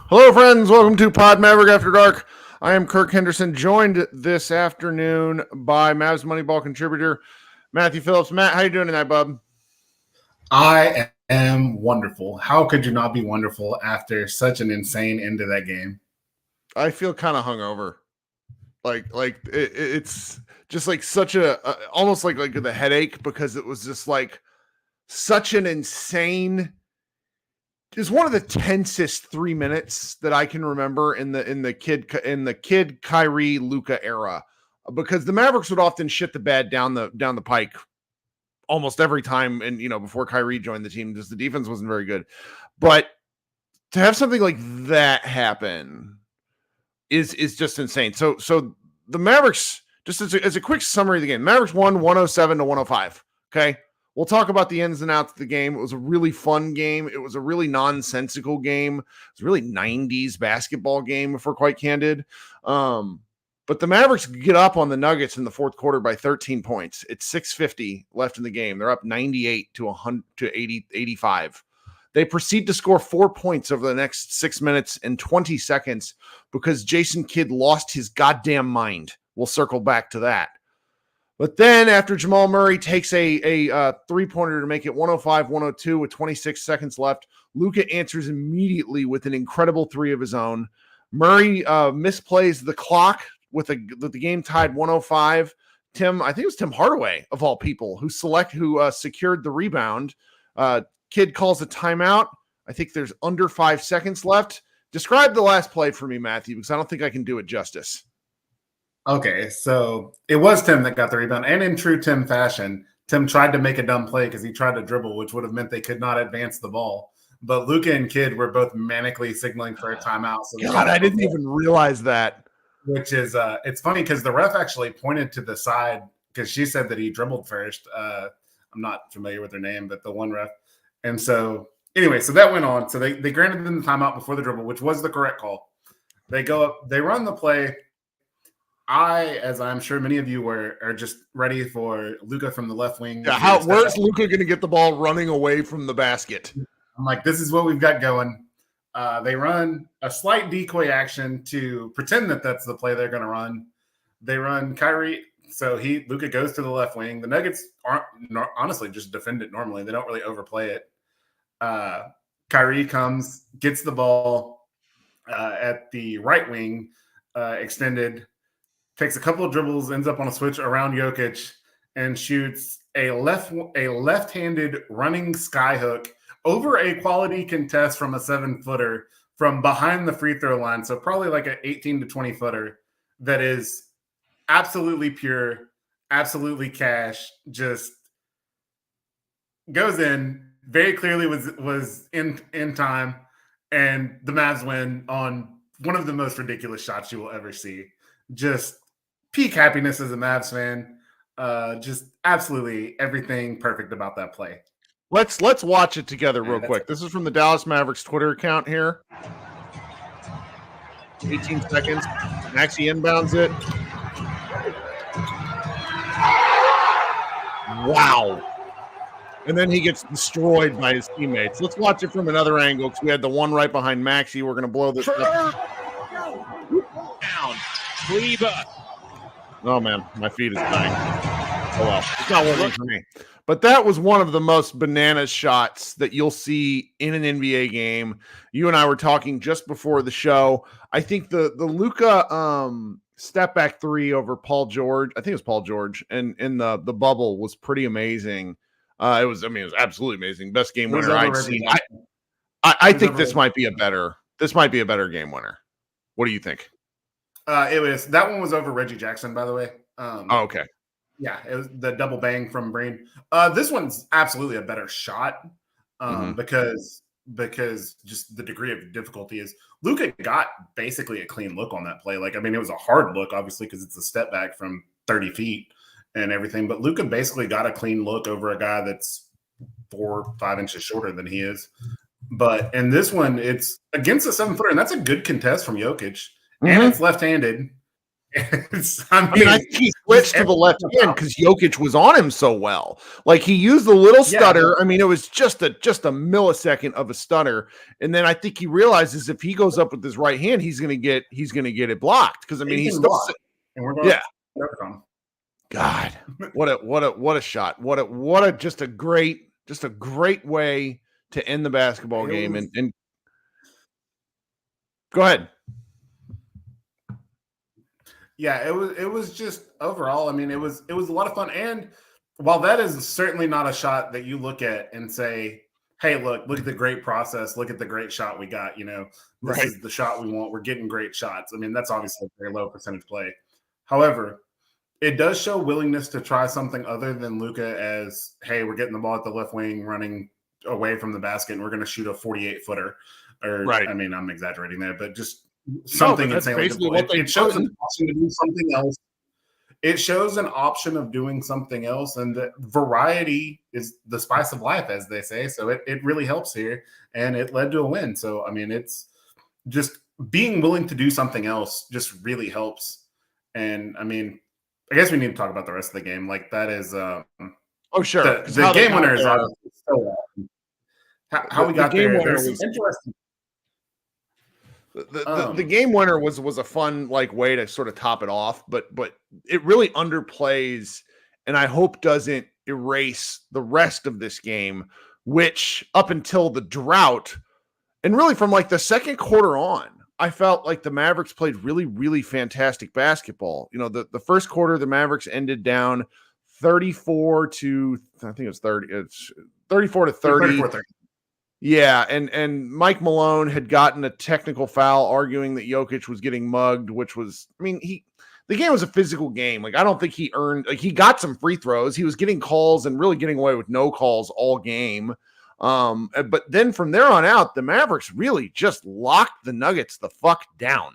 Hello, friends. Welcome to Pod Maverick After Dark. I am Kirk Henderson, joined this afternoon by Mavs Moneyball contributor Matthew Phillips. Matt, how you doing tonight, bub? I am wonderful. How could you not be wonderful after such an insane end to that game? I feel kind of hungover. It's just like such a almost like the headache, because it was just like such an insane. Is one of the tensest 3 minutes that I can remember in the kid KYRIE Luka era, because the Mavericks would often shit the bed down the pike almost every time, and before Kyrie joined the team, just the defense wasn't very good. But to have something like that happen is just insane. So the Mavericks, just as a quick summary of the game, Mavericks won 107-105. Okay. We'll talk about the ins and outs of the game. It was a really fun game. It was a really nonsensical game. It was a really 90s basketball game, if we're quite candid. But the Mavericks get up on the Nuggets in the fourth quarter by 13 points. It's 6:50 left in the game. They're up 98 to 85. They proceed to score 4 points over the next 6 minutes and 20 seconds because Jason Kidd lost his goddamn mind. We'll circle back to that. But then after Jamal Murray takes a three-pointer to make it 105-102 with 26 seconds left, Luka answers immediately with an incredible three of his own. Murray misplays the clock with the game tied 105. I think it was Tim Hardaway, of all people, who secured the rebound. Kidd calls a timeout. I think there's under 5 seconds left. Describe the last play for me, Matthew, because I don't think I can do it justice. Okay, so it was Tim that got the rebound, and in true Tim fashion, Tim tried to make a dumb play because he tried to dribble, which would have meant they could not advance the ball. But Luka and Kidd were both manically signaling for a timeout. So God, I didn't even realize that. Which is, it's funny because the ref actually pointed to the side because she said that he dribbled first. I'm not familiar with her name, but the one ref. And so, anyway, so that went on. So they granted them the timeout before the dribble, which was the correct call. They go up, they run the play. As I'm sure many of you are just ready for Luka from the left wing. Yeah, where's Luka going to get the ball running away from the basket? I'm like, this is what we've got going. They run a slight decoy action to pretend that that's the play they're going to run. They run Kyrie. So Luka goes to the left wing. The Nuggets honestly just defend it normally. They don't really overplay it. Kyrie comes, gets the ball at the right wing, extended, takes a couple of dribbles, ends up on a switch around Jokic, and shoots a left-handed running skyhook over a quality contest from a 7-footer from behind the free throw line. So probably like an 18 to 20 footer that is absolutely pure, absolutely cash, just goes in, very clearly was in time, and the Mavs win on one of the most ridiculous shots you will ever see. Just peak happiness as a Mavs fan. Just absolutely everything perfect about that play. Let's watch it together real quick. This is from the Dallas Mavericks Twitter account here. 18 seconds. Maxey inbounds it. Wow. And then he gets destroyed by his teammates. Let's watch it from another angle because we had the one right behind Maxey. We're going to blow this up. Down. Kleber. Oh, man. My feet is dying. Oh, well. It's not working for me. But that was one of the most bananas shots that you'll see in an NBA game. You and I were talking just before the show. I think the Luka step back three over Paul George, I think it was Paul George, and in the bubble was pretty amazing. It was absolutely amazing. Best game winner I've seen. I think this might be a better game winner. What do you think? That one was over Reggie Jackson, by the way. Oh, okay. Yeah, it was the double bang from Breen. This one's absolutely a better shot because just the degree of difficulty is Luka got basically a clean look on that play. Like, I mean, it was a hard look, obviously, because it's a step back from 30 feet and everything. But Luka basically got a clean look over a guy that's 4 or 5 inches shorter than he is. But in this one, it's against a 7-footer, and that's a good contest from Jokic, and it's left-handed. I think he switched to the left hand because Jokic was on him so well. Like, he used the little stutter. I mean, it was just a millisecond of a stutter, and then I think he realizes if he goes up with his right hand, he's gonna get it blocked. Because I mean, he's still God, what a shot! What a just a great way to end the basketball game. And go ahead. Yeah, it was just overall. I mean, it was a lot of fun. And while that is certainly not a shot that you look at and say, "Hey, look at the great process. Look at the great shot we got." This is the shot we want. We're getting great shots. I mean, that's obviously a very low percentage play. However, it does show willingness to try something other than Luka as, "Hey, we're getting the ball at the left wing, running away from the basket, and we're going to shoot a 48-footer." Or, I mean, I'm exaggerating there, but just something insanely deployed. It shows an option to do something else. It shows an option of doing something else, and the variety is the spice of life, as they say. So it really helps here, and it led to a win. So I mean, it's just being willing to do something else just really helps. And I mean, I guess we need to talk about the rest of the game. Like, that is sure. The game winner is obviously how we got there. There's some interesting. The game winner was a fun way to sort of top it off, but it really underplays, and I hope doesn't erase the rest of this game, which up until the drought and really from the second quarter on, I felt like the Mavericks played really, really fantastic basketball. The first quarter, the Mavericks ended down 34 to 30. It's 34 to 30. 34-30. Yeah, and Mike Malone had gotten a technical foul arguing that Jokic was getting mugged, which was, I mean, the game was a physical game. I don't think he earned, he got some free throws. He was getting calls and really getting away with no calls all game. But then from there on out, the Mavericks really just locked the Nuggets the fuck down.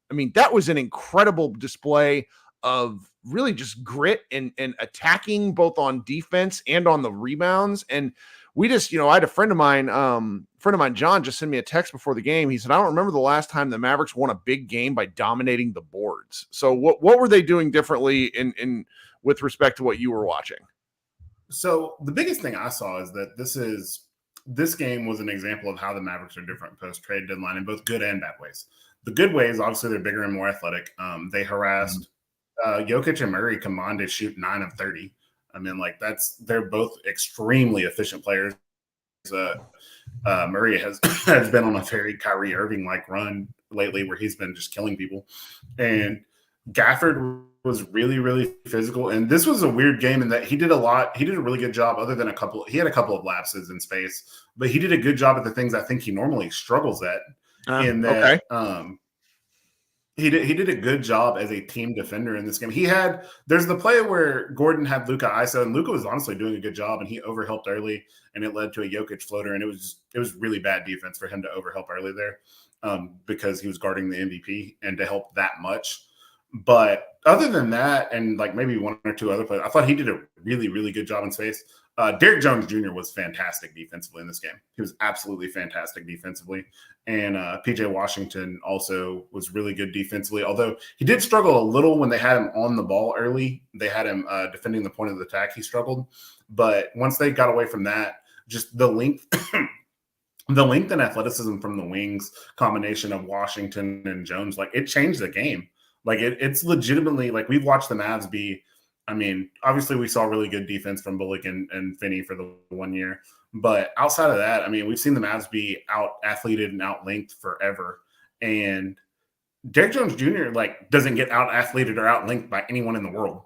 I mean, that was an incredible display of really just grit and attacking both on defense and on the rebounds. And we just, I had a friend of mine, John, just sent me a text before the game. He said, I don't remember the last time the Mavericks won a big game by dominating the boards. So what were they doing differently in with respect to what you were watching? So the biggest thing I saw is that this game was an example of how the Mavericks are different post-trade deadline in both good and bad ways. The good ways, obviously, they're bigger and more athletic. They harassed Jokic and Murray combined to shoot 9 of 30. I mean, they're both extremely efficient players. Murray has been on a very Kyrie Irving run lately, where he's been just killing people, and Gafford was really, really physical. And this was a weird game in that he did a lot. He did a really good job, other than he had a couple of lapses in space, but he did a good job at the things I think he normally struggles at. He did a good job as a team defender in this game. There's the play where Gordon had Luka ISO, and Luka was honestly doing a good job, and he overhelped early, and it led to a Jokic floater, and it was really bad defense for him to overhelp early there, because he was guarding the MVP and to help that much. But other than that, and maybe one or two other plays, I thought he did a really, really good job in space. Derrick Jones Jr. was fantastic defensively in this game. He was absolutely fantastic defensively. And PJ Washington also was really good defensively, although he did struggle a little when they had him on the ball early. They had him defending the point of the attack. He struggled. But once they got away from that, just the length and athleticism from the wings, combination of Washington and Jones, it changed the game. It's legitimately, we've watched the Mavs be, I mean, obviously we saw really good defense from Bullock and Finney for the 1 year. But outside of that, I mean, we've seen the Mavs be out-athleted and out-lengthed forever. And Derrick Jones Jr., doesn't get out-athleted or out-lengthed by anyone in the world.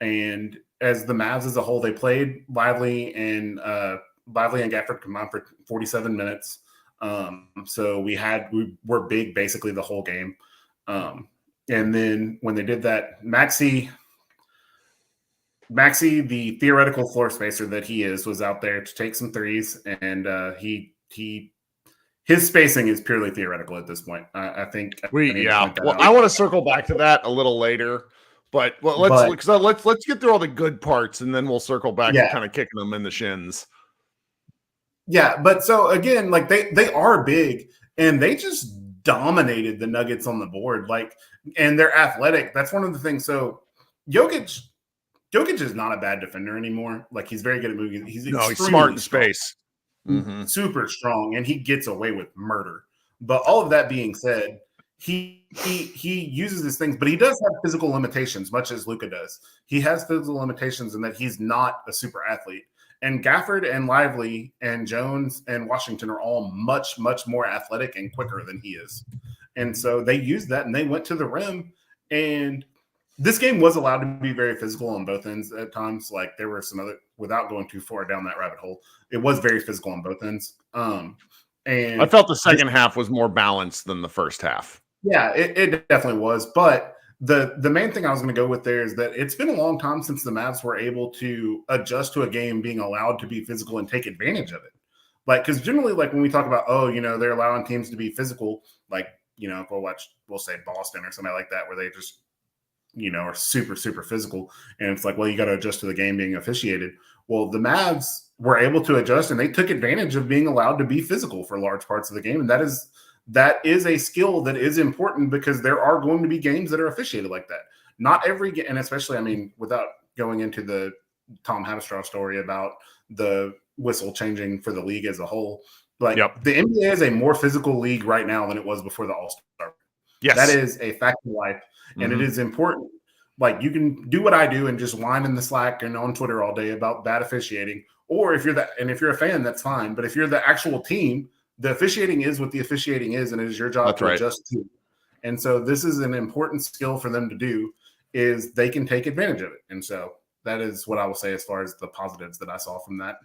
And as the Mavs as a whole, they played Lively and Gafford combined for 47 minutes. So we were big basically the whole game. And then when they did that, Maxey, the theoretical floor spacer that he is, was out there to take some threes, and his spacing is purely theoretical at this point. I think I want to circle back to that a little later, but let's get through all the good parts, and then we'll circle back to kind of kicking them in the shins. Yeah, but so again, like they are big, and they just dominated the Nuggets on the board, and they're athletic. That's one of the things. So Jokic is not a bad defender anymore. Like, he's very good at moving. He's smart in space. Mm-hmm. Super strong, and he gets away with murder. But all of that being said, he uses his things, but he does have physical limitations, much as Luka does. He has physical limitations in that he's not a super athlete. And Gafford and Lively and Jones and Washington are all much, much more athletic and quicker than he is. And so they used that, and they went to the rim. And this game was allowed to be very physical on both ends at times. Like, there were some other, without going too far down that rabbit hole, it was very physical on both ends. And I felt the second half was more balanced than the first half. Yeah, it definitely was. But the main thing I was going to go with there is that it's been a long time since the Mavs were able to adjust to a game being allowed to be physical and take advantage of it. Like, because generally, like, when we talk about, they're allowing teams to be physical, like, we'll say Boston or somebody like that, where they just, are super, super physical. And it's like, well, you got to adjust to the game being officiated. Well, the Mavs were able to adjust, and they took advantage of being allowed to be physical for large parts of the game. And that is a skill that is important, because there are going to be games that are officiated like that. Not every game, and especially, without going into the Tom Habestraw story about the whistle changing for the league as a whole, the NBA is a more physical league right now than it was before the All-Star. Yes. That is a fact of life, and it is important. Like, you can do what I do and just whine in the Slack and on Twitter all day about bad officiating, or if you're a fan, that's fine. But if you're the actual team, the officiating is what the officiating is, and it is your job to adjust to. And so this is an important skill for them to do, is they can take advantage of it. And so that is what I will say as far as the positives that I saw from that.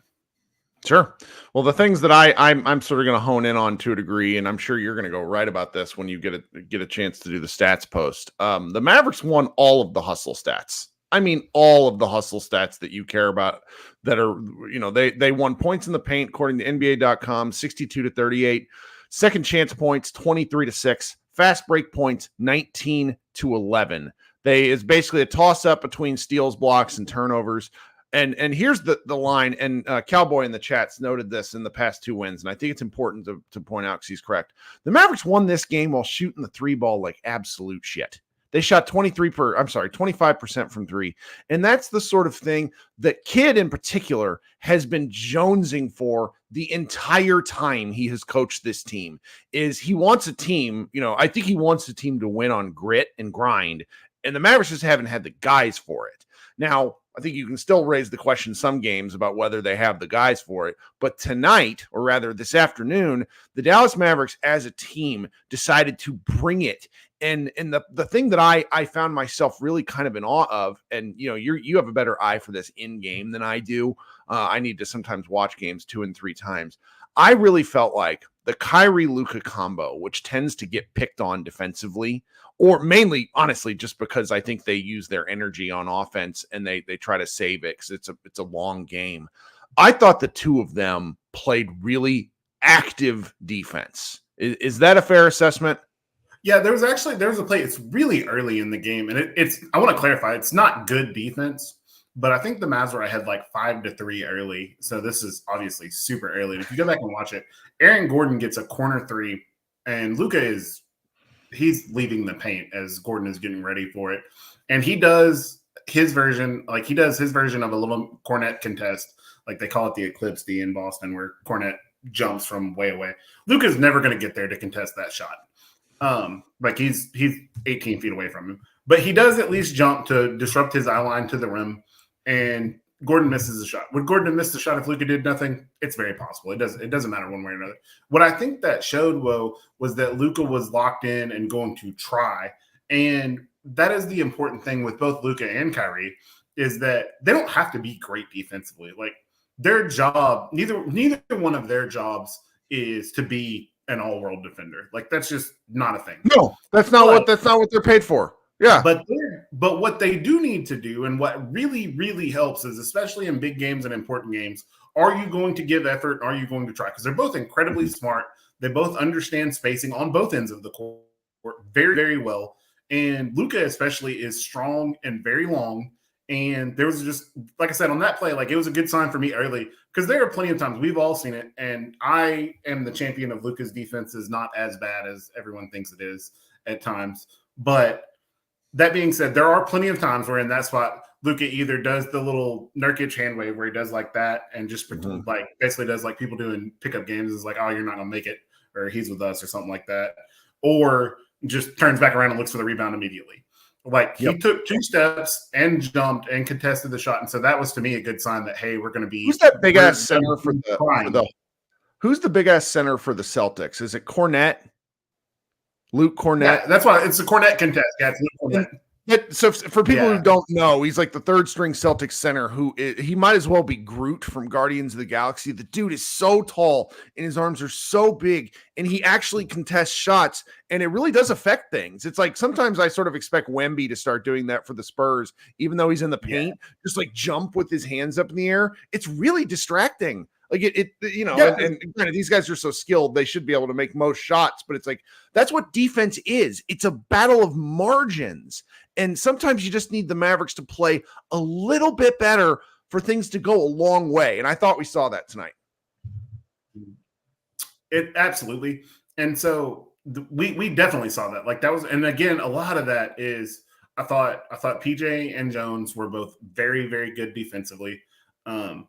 Sure. Well, the things that I'm sort of going to hone in on to a degree, and I'm sure you're going to go right about this when you get a chance to do the stats post. The Mavericks won all of the hustle stats. I mean, all of the hustle stats that you care about that are, they won points in the paint, according to NBA.com, 62-38, second chance points, 23-6, fast break points, 19-11. It's basically a toss up between steals, blocks, and turnovers. And here's the line, and Cowboy in the chats noted this in the past two wins, and I think it's important to point out, because he's correct. The Mavericks won this game while shooting the three ball like absolute shit. They shot 25% from three. And that's the sort of thing that Kidd in particular has been jonesing for the entire time he has coached this team. Is he wants a team, I think he wants a team to win on grit and grind, and the Mavericks just haven't had the guys for it. Now, I think you can still raise the question some games about whether they have the guys for it. But tonight, or rather this afternoon, the Dallas Mavericks as a team decided to bring it. And the thing that I found myself really kind of in awe of, and you have a better eye for this in game than I do. I need to sometimes watch games 2 and 3 times. I really felt like the KYRIE Luka combo, which tends to get picked on defensively, or mainly, honestly, just because I think they use their energy on offense and they try to save it because it's a long game. I thought the two of them played really active defense. Is that a fair assessment? Yeah, there was a play. It's really early in the game, and I want to clarify, it's not good defense, but I think the Mavs were ahead like 5-3 early. So this is obviously super early. And if you go back and watch it, Aaron Gordon gets a corner three, and Luka he's leaving the paint as Gordon is getting ready for it. And he does his version of a little Cornet contest. Like, they call it the Eclipse D in Boston, where Cornet jumps from way away. Luka's never going to get there to contest that shot. Like, he's 18 feet away from him, but he does at least jump to disrupt his eye line to the rim, and Gordon misses the shot. Would Gordon have missed the shot if Luka did nothing? It's very possible. It doesn't matter one way or another. What I think that showed, was that Luka was locked in and going to try. And that is the important thing with both Luka and KYRIE, is that they don't have to be great defensively. Like, their job, neither one of their jobs is to be an all-world defender. Like, that's just not a thing. No, that's not what they're paid for. Yeah. But what they do need to do, and what really, really helps, is especially in big games and important games, are you going to give effort? Are you going to try? Because they're both incredibly smart. They both understand spacing on both ends of the court very, very well. And Luka especially is strong and very long. And there was just, like I said, on that play, like it was a good sign for me early, because there are plenty of times we've all seen it. And I am the champion of Luka's defense is not as bad as everyone thinks it is at times. But that being said, there are plenty of times where in that spot, Luka either does the little Nurkic hand wave where he does like that and just like basically does like people do in pickup games, is like, oh, you're not going to make it, or he's with us or something like that. Or just turns back around and looks for the rebound immediately. Like he took 2 steps and jumped and contested the shot. And so that was to me a good sign that, hey, we're going to be. Who's that big ass center for the who's the big ass center for the Celtics? Is it Cornette? Luke Cornette. Yeah, that's why it's a Cornette contest. Yeah, it's Luke Cornette. So for people who don't know, he's like the 3rd string Celtics center he might as well be Groot from Guardians of the Galaxy. The dude is so tall and his arms are so big, and he actually contests shots, and it really does affect things. It's like sometimes I sort of expect Wemby to start doing that for the Spurs, even though he's in the paint, just like jump with his hands up in the air. It's really distracting. Like and granted, these guys are so skilled, they should be able to make most shots, but it's like, that's what defense is. It's a battle of margins. And sometimes you just need the Mavericks to play a little bit better for things to go a long way. And I thought we saw that tonight. It absolutely. And so we definitely saw that. Like that was, and again, a lot of that is, I thought PJ and Jones were both very, very good defensively. And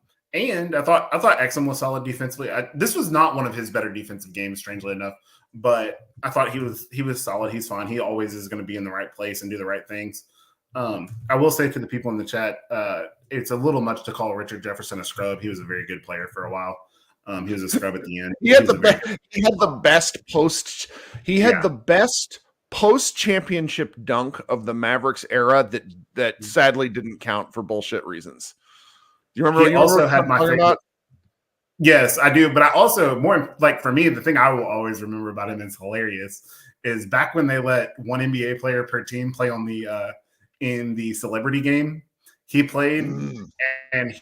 I thought Exum was solid defensively. This was not one of his better defensive games, strangely enough, but I thought he was solid. He's fine. He always is going to be in the right place and do the right things. I will say to the people in the chat, it's a little much to call Richard Jefferson a scrub. He was a very good player for a while. He was a scrub at the end. He had the best post championship dunk of the Mavericks era that sadly didn't count for bullshit reasons. You remember? He also had my favorite. Yes, I do. But I also, more like for me, the thing I will always remember about him is hilarious is back when they let one NBA player per team play on the in the celebrity game. He played and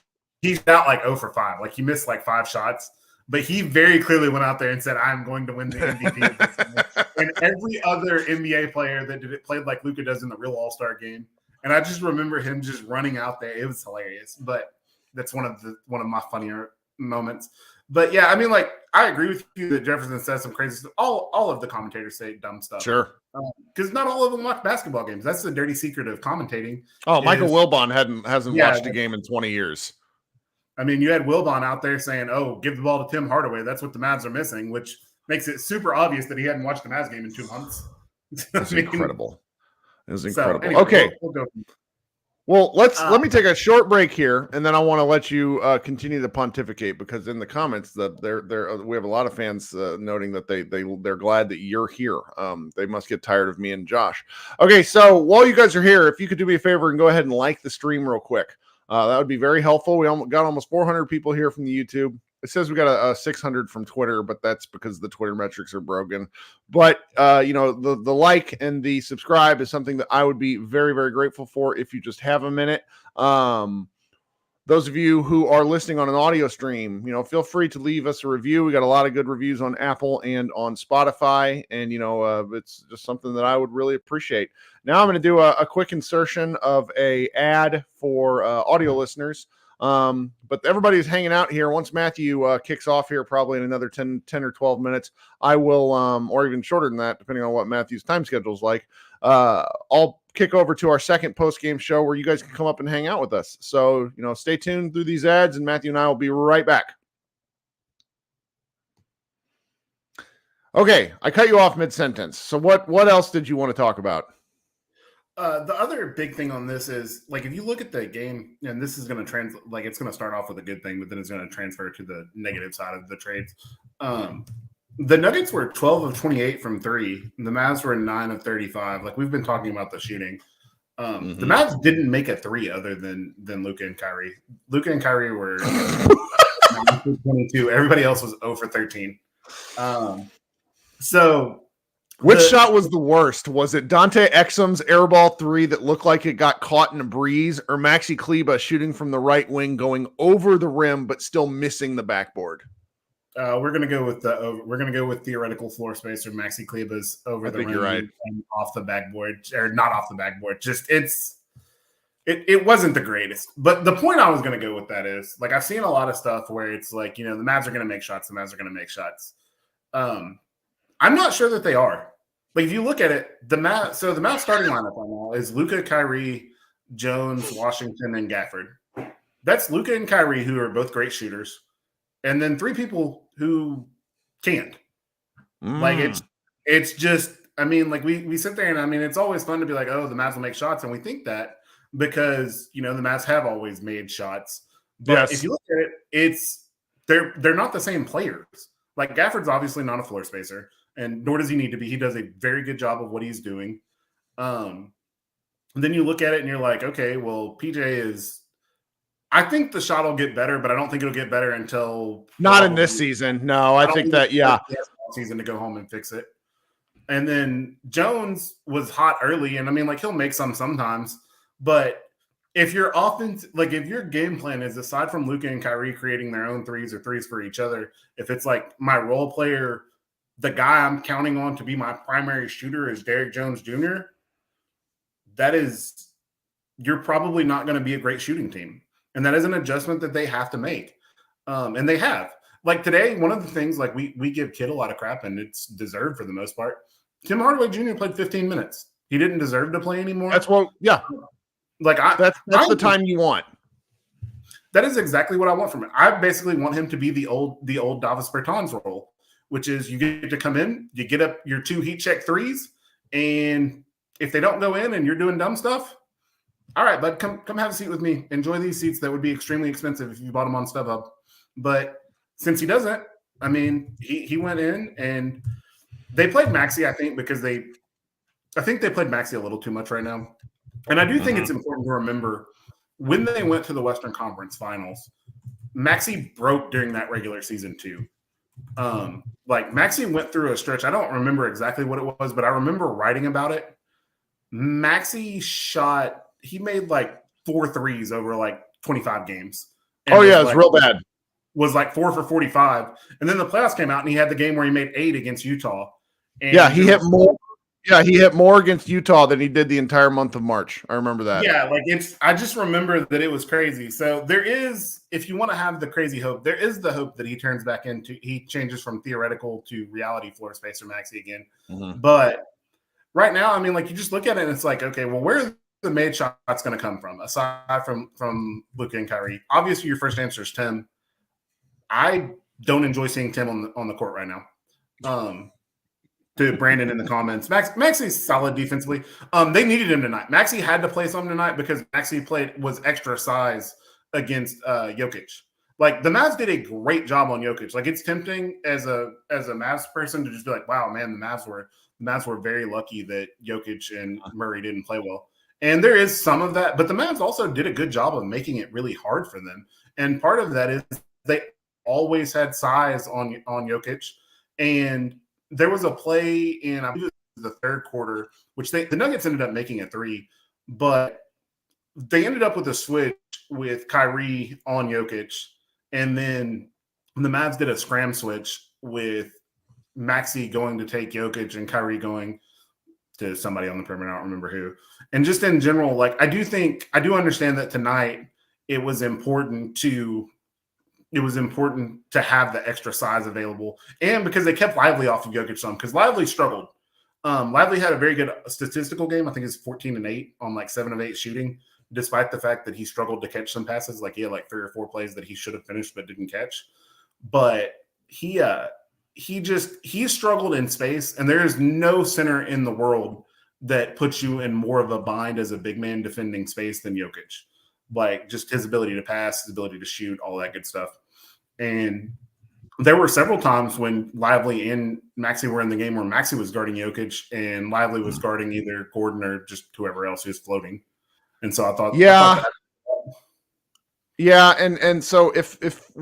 he's out like 0 for 5. Like he missed like 5 shots, but he very clearly went out there and said, "I'm going to win the MVP." Of this game. And every other NBA player that did it played like Luka does in the real All-Star game. And I just remember him just running out there. It was hilarious, but that's one of my funnier moments. But yeah, I mean, like I agree with you that Jefferson says some crazy stuff. All of the commentators say dumb stuff. Sure, because not all of them watch basketball games. That's the dirty secret of commentating. Oh, Michael Wilbon hasn't watched a game in 20 years. I mean, you had Wilbon out there saying, "Oh, give the ball to Tim Hardaway. That's what the Mavs are missing," which makes it super obvious that he hadn't watched the Mavs game in 2 months. It's incredible. It was incredible. So, anyway, okay. We'll go. Well, let me take a short break here, and then I want to let you continue to pontificate, because in the comments that we have a lot of fans noting that they're glad that you're here. They must get tired of me and Josh. Okay, so while you guys are here, if you could do me a favor and go ahead and like the stream real quick, that would be very helpful. We got almost 400 people here from the YouTube. It says we got a 600 from Twitter, but that's because the Twitter metrics are broken. But, the like and the subscribe is something that I would be very, very grateful for if you just have a minute. Those of you who are listening on an audio stream, feel free to leave us a review. We got a lot of good reviews on Apple and on Spotify, and, it's just something that I would really appreciate. Now I'm going to do a quick insertion of a ad for audio listeners. But everybody's hanging out here. Once Matthew kicks off here, probably in another 10 or 12 minutes, I will, or even shorter than that, depending on what Matthew's time schedule is like, I'll kick over to our second post-game show where you guys can come up and hang out with us. So, stay tuned through these ads, and Matthew and I will be right back. Okay, I cut you off mid-sentence. So what else did you want to talk about? The other big thing on this is, like, if you look at the game, and this is going to it's going to start off with a good thing, but then it's going to transfer to the negative side of the trades. The Nuggets were 12 of 28 from 3. The Mavs were 9 of 35. Like, we've been talking about the shooting. The Mavs didn't make a 3 other than Luka and Kyrie. Luka and Kyrie were 9 for 22. Everybody else was 0 for 13. So Which shot was the worst? Was it Dante Exum's airball 3 that looked like it got caught in a breeze, or Maxi Kleber shooting from the right wing going over the rim but still missing the backboard? We're gonna go with theoretical floor space or Maxi Kleber's over the rim, you're right. and off the backboard, or not off the backboard. Just it wasn't the greatest. But the point I was gonna go with that is, like, I've seen a lot of stuff where it's like, the Mavs are gonna make shots. The Mavs are gonna make shots. I'm not sure that they are. Like, if you look at it, the Mavs starting lineup right now is Luka, KYRIE, Jones, Washington, and Gafford. That's Luka and KYRIE, who are both great shooters, and then 3 people who can't. Like, it's just, I mean, like, we sit there and, I mean, it's always fun to be like, oh, the Mavs will make shots, and we think that because, the Mavs have always made shots. But if you look at it, they're not the same players. Like, Gafford's obviously not a floor spacer, and nor does he need to be. He does a very good job of what he's doing. Then you look at it and you're like, okay, well, PJ is – I think the shot will get better, but I don't think it'll get better until – not in this season. No, I think that, yeah. Season to go home and fix it. And then Jones was hot early, and I mean, like, he'll make some sometimes, but if your offense, like, if your game plan is, aside from Luka and KYRIE creating their own threes or threes for each other, if it's like my role player, the guy I'm counting on to be my primary shooter is Derrick Jones Jr., you're probably not going to be a great shooting team. And that is an adjustment that they have to make. And they have. Like, today, one of the things, like, we give Kidd a lot of crap, and it's deserved for the most part. Tim Hardaway Jr. played 15 minutes. He didn't deserve to play anymore. That's what, yeah. Like, that's the time you want. That is exactly what I want from him. I basically want him to be the old Davis Bertans role, which is you get to come in, you get up your 2 heat check threes, and if they don't go in and you're doing dumb stuff, all right, bud, come have a seat with me. Enjoy these seats that would be extremely expensive if you bought them on StubHub. But since he doesn't, I mean, he went in and they played Maxi, I think, because I think they played Maxi a little too much right now. And I do think it's important to remember when they went to the Western Conference Finals, Maxi broke during that regular season too. Like, Maxi went through a stretch. I don't remember exactly what it was, but I remember writing about it. Maxi he made like 4 threes over like 25 games. Oh, yeah, it was real bad. Was like 4 for 45. And then the playoffs came out and he had the game where he made 8 against Utah. And yeah, he hit more. Yeah, he hit more against Utah than he did the entire month of March. I remember that. Yeah, like, I just remember that it was crazy. So there is, if you want to have the crazy hope, there is the hope that he turns back he changes from theoretical to reality floor spacer Maxi again. But right now, I mean, like, you just look at it and it's like, okay, well, where are the made shots going to come from aside from Luka and KYRIE? Obviously, your first answer is Tim. I don't enjoy seeing Tim on the court right now. To Brandon in the comments, Maxi's solid defensively. They needed him tonight. Maxi had to play some tonight because Maxi was extra size against Jokic. Like, the Mavs did a great job on Jokic. Like, it's tempting as a Mavs person to just be like, wow, man, the Mavs were very lucky that Jokic and Murray didn't play well. And there is some of that, but the Mavs also did a good job of making it really hard for them. And part of that is they always had size on Jokic. And there was a play in, I believe it was the third quarter, which the Nuggets ended up making a 3, but they ended up with a switch with KYRIE on Jokic, and then the Mavs did a scram switch with Maxi going to take Jokic and KYRIE going to somebody on the perimeter. I don't remember who. And just in general, like, I do understand that tonight it was important to have the extra size available, and because they kept Lively off of Jokic some, because Lively struggled. Lively had a very good statistical game. I think it's 14 and 8 on like 7 of 8 shooting, despite the fact that he struggled to catch some passes. Like, he had like 3 or 4 plays that he should have finished but didn't catch. But he struggled in space, and there is no center in the world that puts you in more of a bind as a big man defending space than Jokic. Like, just his ability to pass, his ability to shoot, all that good stuff. And there were several times when Lively and Maxi were in the game where Maxi was guarding Jokic and Lively was guarding either Gordon or just whoever else who's floating. And so I thought, and so if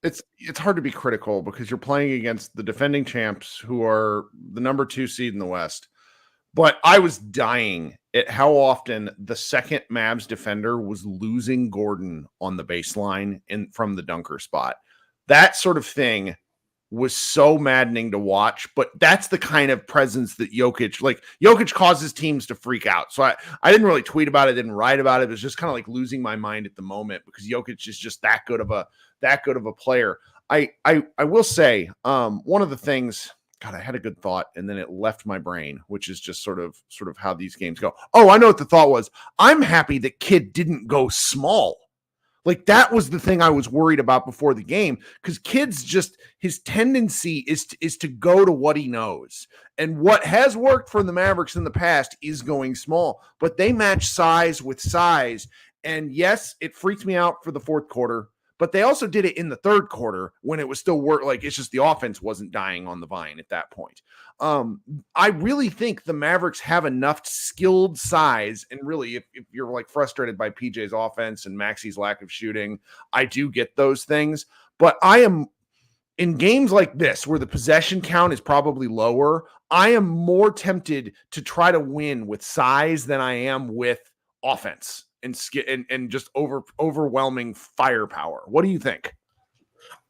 it's hard to be critical because you're playing against the defending champs who are the number 2 seed in the West. But I was dying at how often the second Mavs defender was losing Gordon on the baseline and from the dunker spot. That sort of thing was so maddening to watch, but that's the kind of presence that Jokic causes teams to freak out. So I didn't really tweet about it, didn't write about it. It was just kind of like losing my mind at the moment because Jokic is just that good of a player. I will say, one of the things, God, I had a good thought and then it left my brain, which is just sort of how these games go. Oh, I know what the thought was. I'm happy that Kidd didn't go small. Like that was the thing I was worried about before the game because Kidd's just his tendency is to go to what he knows. And what has worked for the Mavericks in the past is going small, but they match size with size. And yes, it freaked me out for the fourth quarter, but they also did it in the third quarter when it was still it's just the offense wasn't dying on the vine at that point. I really think the Mavericks have enough skilled size. And really, if you're like frustrated by PJ's offense and Maxi's lack of shooting, I do get those things. But I am in games like this where the possession count is probably lower. I am more tempted to try to win with size than I am with offense and just overwhelming firepower. What do you think?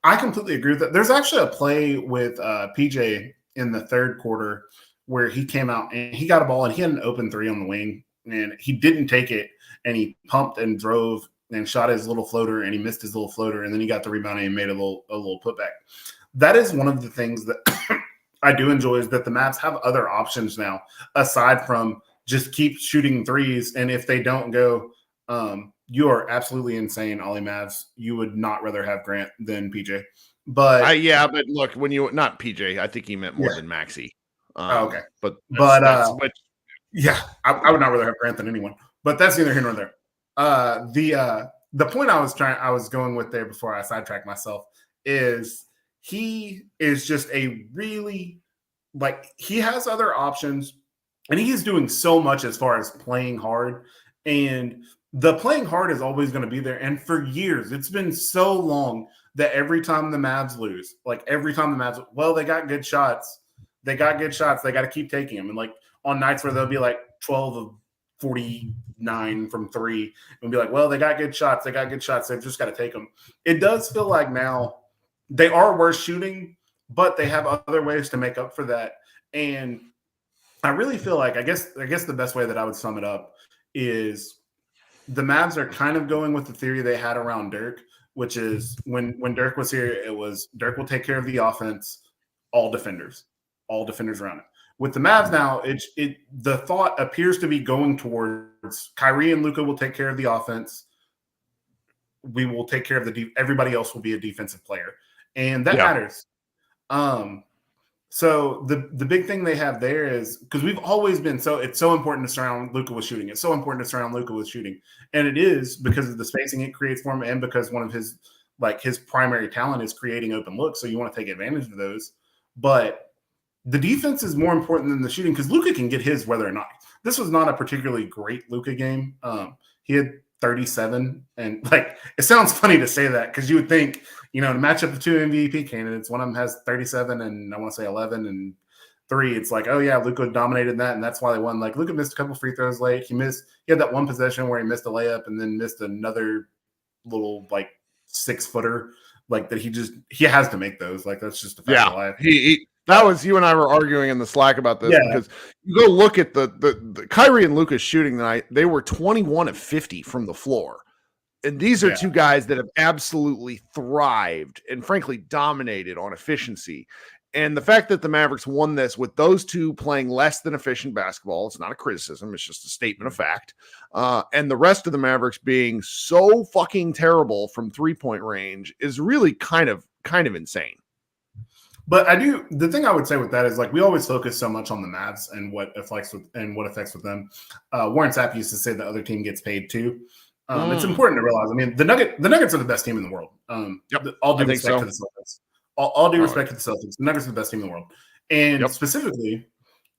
I completely agree with that. There's actually a play with PJ in the third quarter where he came out and he got a ball and he had an open 3 on the wing and he didn't take it and he pumped and drove and shot his little floater and he missed his little floater and then he got the rebound and he made a little putback. That is one of the things that I do enjoy is that the Mavs have other options now aside from just keep shooting threes, and if they don't go, you are absolutely insane, Ollie Mavs. You would not rather have Grant than PJ. But but look, when you not PJ, I think he meant more than Maxi. Okay, but yeah, I would not rather have Grant than anyone. But that's neither here nor there. The point I was going with there before I sidetracked myself is he is just a really he has other options, and he is doing so much as far as playing hard, and the playing hard is always going to be there. And for years, it's been so long that every time the Mavs lose, they got good shots. They got good shots. They got to keep taking them. And on nights where they'll be 12 of 49 from 3 and be they got good shots. They got good shots. They've just got to take them. It does feel like now they are worse shooting, but they have other ways to make up for that. And I really feel I guess the best way that I would sum it up is the Mavs are kind of going with the theory they had around Dirk, which is when Dirk was here, it was Dirk will take care of the offense, all defenders around it. With the Mavs now, the thought appears to be going towards KYRIE and Luka will take care of the offense. We will take care of everybody else will be a defensive player, and that matters. So the big thing they have there is because we've always been it's so important to surround Luka with shooting. It's so important to surround Luka with shooting, and it is because of the spacing it creates for him, and because one of his his primary talent is creating open looks. So you want to take advantage of those, but the defense is more important than the shooting because Luka can get his whether or not. This was not a particularly great Luka game. He had 37, and it sounds funny to say that because you would think, to match up the 2 MVP candidates, one of them has 37 and I want to say 11 and 3. It's oh yeah, Luka dominated that, and that's why they won. Luka missed a couple free throws late. He had that one possession where he missed a layup and then missed another little 6-footer that he has to make those. That's just a fact of life. That was you and I were arguing in the Slack about this because you go look at the KYRIE and Luka shooting tonight. They were 21 of 50 from the floor. And these are two guys that have absolutely thrived and frankly dominated on efficiency. And the fact that the Mavericks won this with those two playing less than efficient basketball, it's not a criticism, it's just a statement of fact. And the rest of the Mavericks being so fucking terrible from 3-point range is really kind of insane. But the thing I would say with that is we always focus so much on the Mavs and what affects with them. Warren Sapp used to say the other team gets paid too. It's important to realize. I mean, the Nuggets are the best team in the world. All due respect to the Celtics. All due respect to the Celtics. The Nuggets are the best team in the world. And specifically,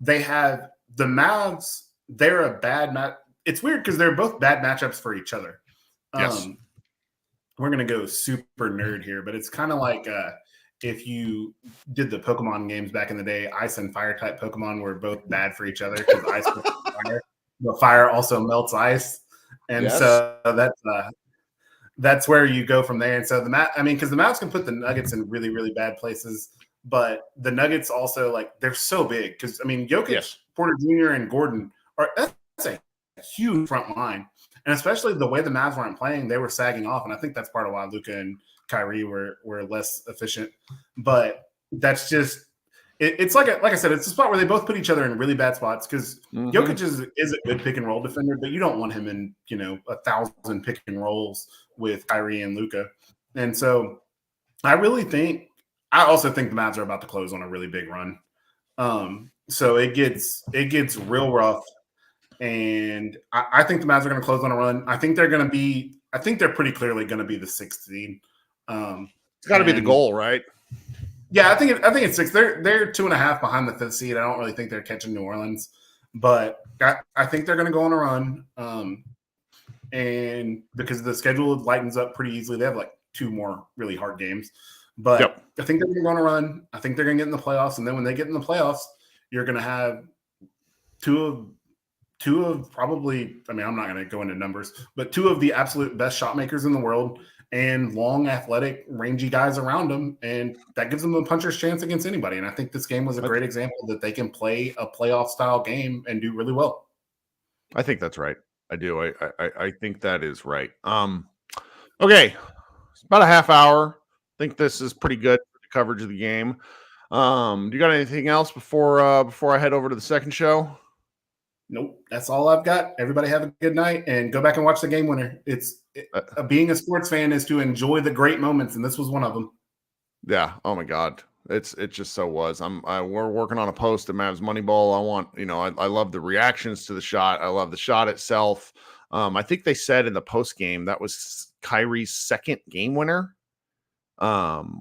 they have the Mavs. They're a bad match. It's weird because they're both bad matchups for each other. Yes. we're going to go super nerd here, but it's kind of like if you did the Pokemon games back in the day, ice and fire type Pokemon were both bad for each other because ice melts fire, but fire also melts ice. And so that's where you go from there. And so because the Mavs can put the Nuggets in really, really bad places, but the Nuggets also, like, they're so big because, Jokic, Porter Jr., and Gordon that's a huge front line. And especially the way the Mavs weren't playing, they were sagging off. And I think that's part of why Luka and KYRIE were less efficient. But that's just it's like I said, it's a spot where they both put each other in really bad spots because Jokic is a good pick and roll defender, but you don't want him in 1,000 pick and rolls with KYRIE and Luka. And so I also think the Mavs are about to close on a really big run. So it gets real rough. And I think the Mavs are going to close on a run. I think they're pretty clearly going to be the 6th seed. It's got to be the goal, right? Yeah, I think it's 6. They're 2.5 behind the 5th seed. I don't really think they're catching New Orleans, but I think they're going to go on a run. And because the schedule lightens up pretty easily, they have like 2 more really hard games. But I think they're going to go on a run. I think they're going to get in the playoffs, and then when they get in the playoffs, you're going to have two of probably, I'm not going to go into numbers, but 2 of the absolute best shot makers in the world and long, athletic, rangy guys around them. And that gives them a puncher's chance against anybody. And I think this game was a great example that they can play a playoff style game and do really well. I think that's right. I do. I think that is right. Okay. It's about a half hour. I think this is pretty good for the coverage of the game. Do you got anything else before I head over to the second show? Nope, that's all I've got. Everybody have a good night and go back and watch the game winner. Being a sports fan is to enjoy the great moments, and this was one of them. Yeah. Oh my God. It just so was. We're working on a post at Mavs Moneyball. I want, I love the reactions to the shot. I love the shot itself. I think they said in the post game that was KYRIE's 2nd game winner.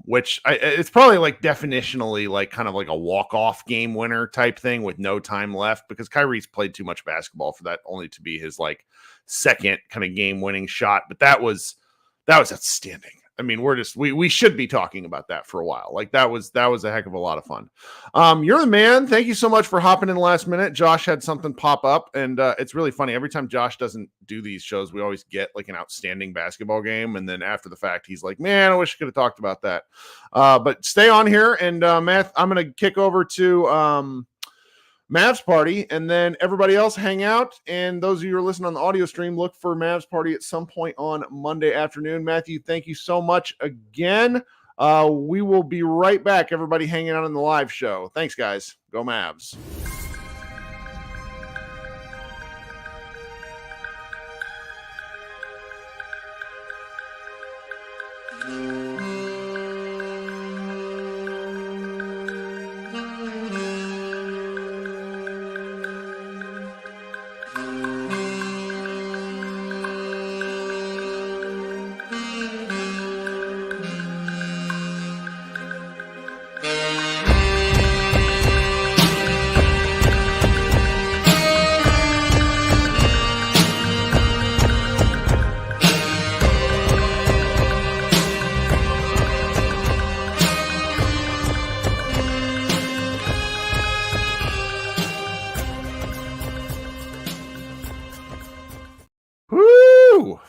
Which it's probably like definitionally like kind of like a walk-off game winner type thing with no time left, because KYRIE's played too much basketball for that only to be his like 2nd kind of game winning shot. But that was outstanding. We should be talking about that for a while. Like that was a heck of a lot of fun. You're the man. Thank you so much for hopping in last minute. Josh had something pop up, and it's really funny. Every time Josh doesn't do these shows, we always get like an outstanding basketball game, and then after the fact, he's like, "Man, I wish I could have talked about that." But stay on here, and Matt, I'm going to kick over to Mavs Party, and then everybody else hang out. And those of you who are listening on the audio stream, look for Mavs Party at some point on Monday afternoon. Matthew, thank you so much again. We will be right back. Everybody hanging out on the live show. Thanks, guys. Go Mavs.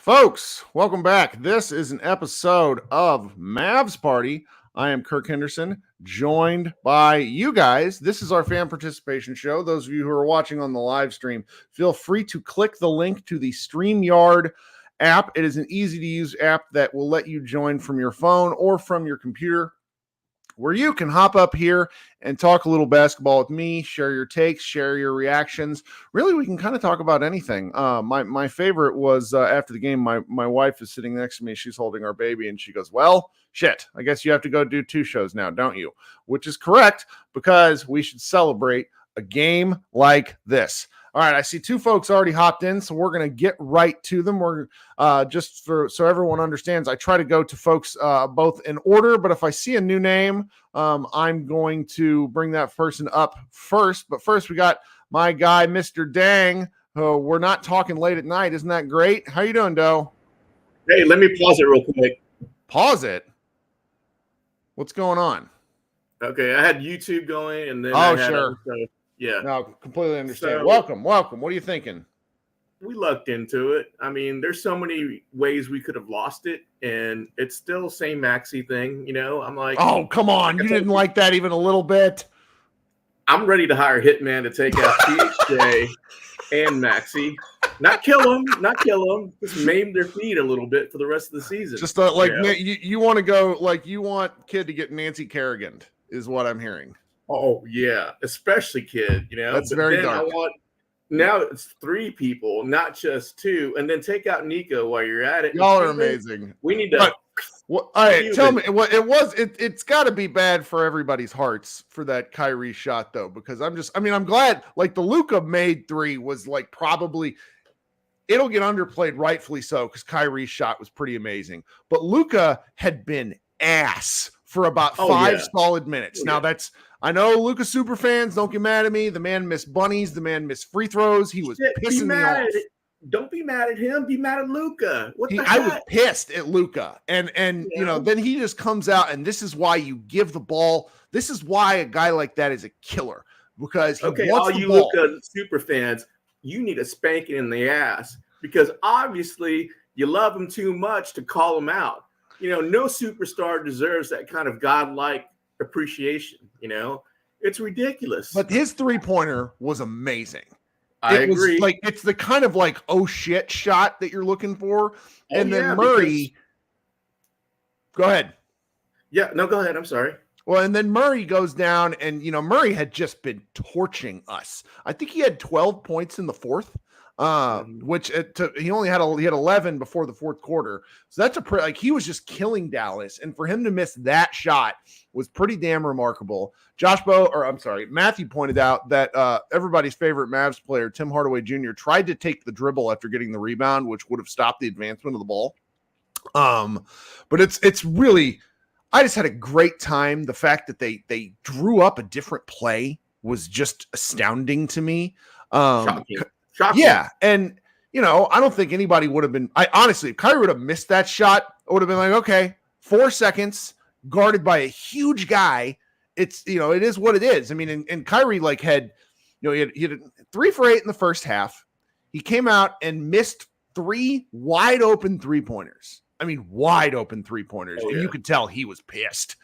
Folks, welcome back. This is an episode of Mavs Party. I am Kirk Henderson, joined by you guys. This is our fan participation show. Those of you who are watching on the live stream, feel free to click the link to the StreamYard app. It is an easy-to-use app that will let you join from your phone or from your computer, where you can hop up here and talk a little basketball with me, share your takes, share your reactions. Really, we can kind of talk about anything. My favorite was after the game, my wife is sitting next to me. She's holding our baby, and she goes, "Well, shit, I guess you have to go do 2 shows now, don't you?" Which is correct, because we should celebrate a game like this. All right, I see 2 folks already hopped in, so we're going to get right to them. We're just so everyone understands, I try to go to folks both in order, but if I see a new name, I'm going to bring that person up first. But first, we got my guy, Mr. Dang. We're not talking late at night. Isn't that great? How you doing, Doe? Hey, let me pause it real quick. Pause it. What's going on? Okay, I had YouTube going, and then Oh, I had sure. yeah. No, completely understand. So- welcome. What are you thinking? We lucked into it. I mean, there's so many ways we could have lost it, and it's still same Maxi thing. You know, I'm like, Oh, come on. You didn't like that even a little bit. I'm ready to hire Hitman to take out THJ and Maxi. Not kill them, just maim their feet a little bit for the rest of the season. Just like you want to go, like you want Kid to get Nancy Kerrigan is what I'm hearing. Oh yeah, especially Kid. You know, That's very dark. Now it's 3 people, not just 2, and then take out Nico while you're at it. Y'all are amazing. We need to. All right, tell me what it was. It's got to be bad for everybody's hearts for that KYRIE shot though, because I'm glad. Like the Luka made 3 was like probably it'll get underplayed, rightfully so, because KYRIE's shot was pretty amazing. But Luka had been ass for about 5 solid minutes. Now I know Luka super fans, don't get mad at me. The man missed bunnies. The man missed free throws. He was pissing me off. Don't be mad at him. Be mad at Luka. I was pissed at Luka. And then he just comes out, and this is why you give the ball. This is why a guy like that is a killer, because he wants all the you ball. Luka super fans, you need a spanking in the ass, because obviously you love him too much to call him out. You know, no superstar deserves that kind of godlike appreciation. You know, it's ridiculous. But his 3-pointer was amazing. I agree. Like it's the kind of like oh shit shot that you're looking for. And then Murray. Go ahead. Yeah, no, go ahead. I'm sorry. Well, and then Murray goes down, and Murray had just been torching us. I think he had 12 points in the fourth. Which he only had 11 before the fourth quarter. So that's he was just killing Dallas, and for him to miss that shot was pretty damn remarkable. Matthew pointed out that everybody's favorite Mavs player, Tim Hardaway Jr., tried to take the dribble after getting the rebound, which would have stopped the advancement of the ball. But it's really, I just had a great time. The fact that they drew up a different play was just astounding to me. Shocking. Yeah, and I don't think anybody would have been. Honestly, if KYRIE would have missed that shot, I would have been like, okay, 4 seconds guarded by a huge guy. It's it is what it is. I mean, and KYRIE had, he had 3 for 8 in the first half. He came out and missed 3 wide open 3-pointers. I mean, wide open 3-pointers, and you could tell he was pissed.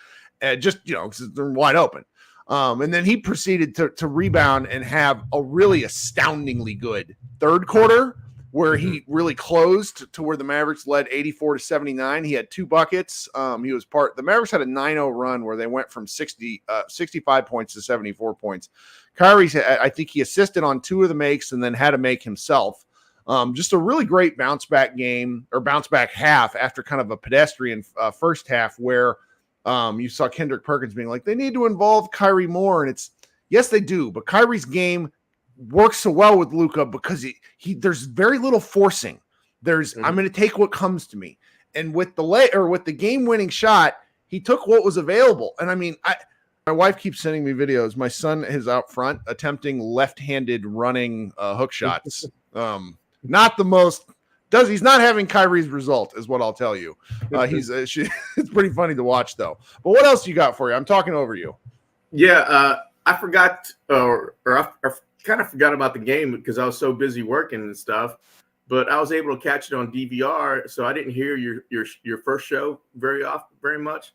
Just because they're wide open. And then he proceeded to rebound and have a really astoundingly good third quarter where he really closed to where the Mavericks led 84-79. He had 2 buckets. The Mavericks had a 9-0 run where they went from 65 points to 74 points. KYRIE, I think he assisted on 2 of the makes and then had a make himself. Just a really great bounce back half after kind of a pedestrian first half where you saw Kendrick Perkins being like, they need to involve KYRIE more. And yes, they do. But KYRIE's game works so well with Luka because there's very little forcing. I'm going to take what comes to me. And with the game-winning shot, he took what was available. And I mean, my wife keeps sending me videos. My son is out front attempting left-handed running hook shots. Not the most. He's not having KYRIE's result, is what I'll tell you. It's pretty funny to watch, though. But what else you got for you? I'm talking over you. Yeah, I forgot, or I kind of forgot about the game because I was so busy working and stuff. But I was able to catch it on DVR, so I didn't hear your first show very much.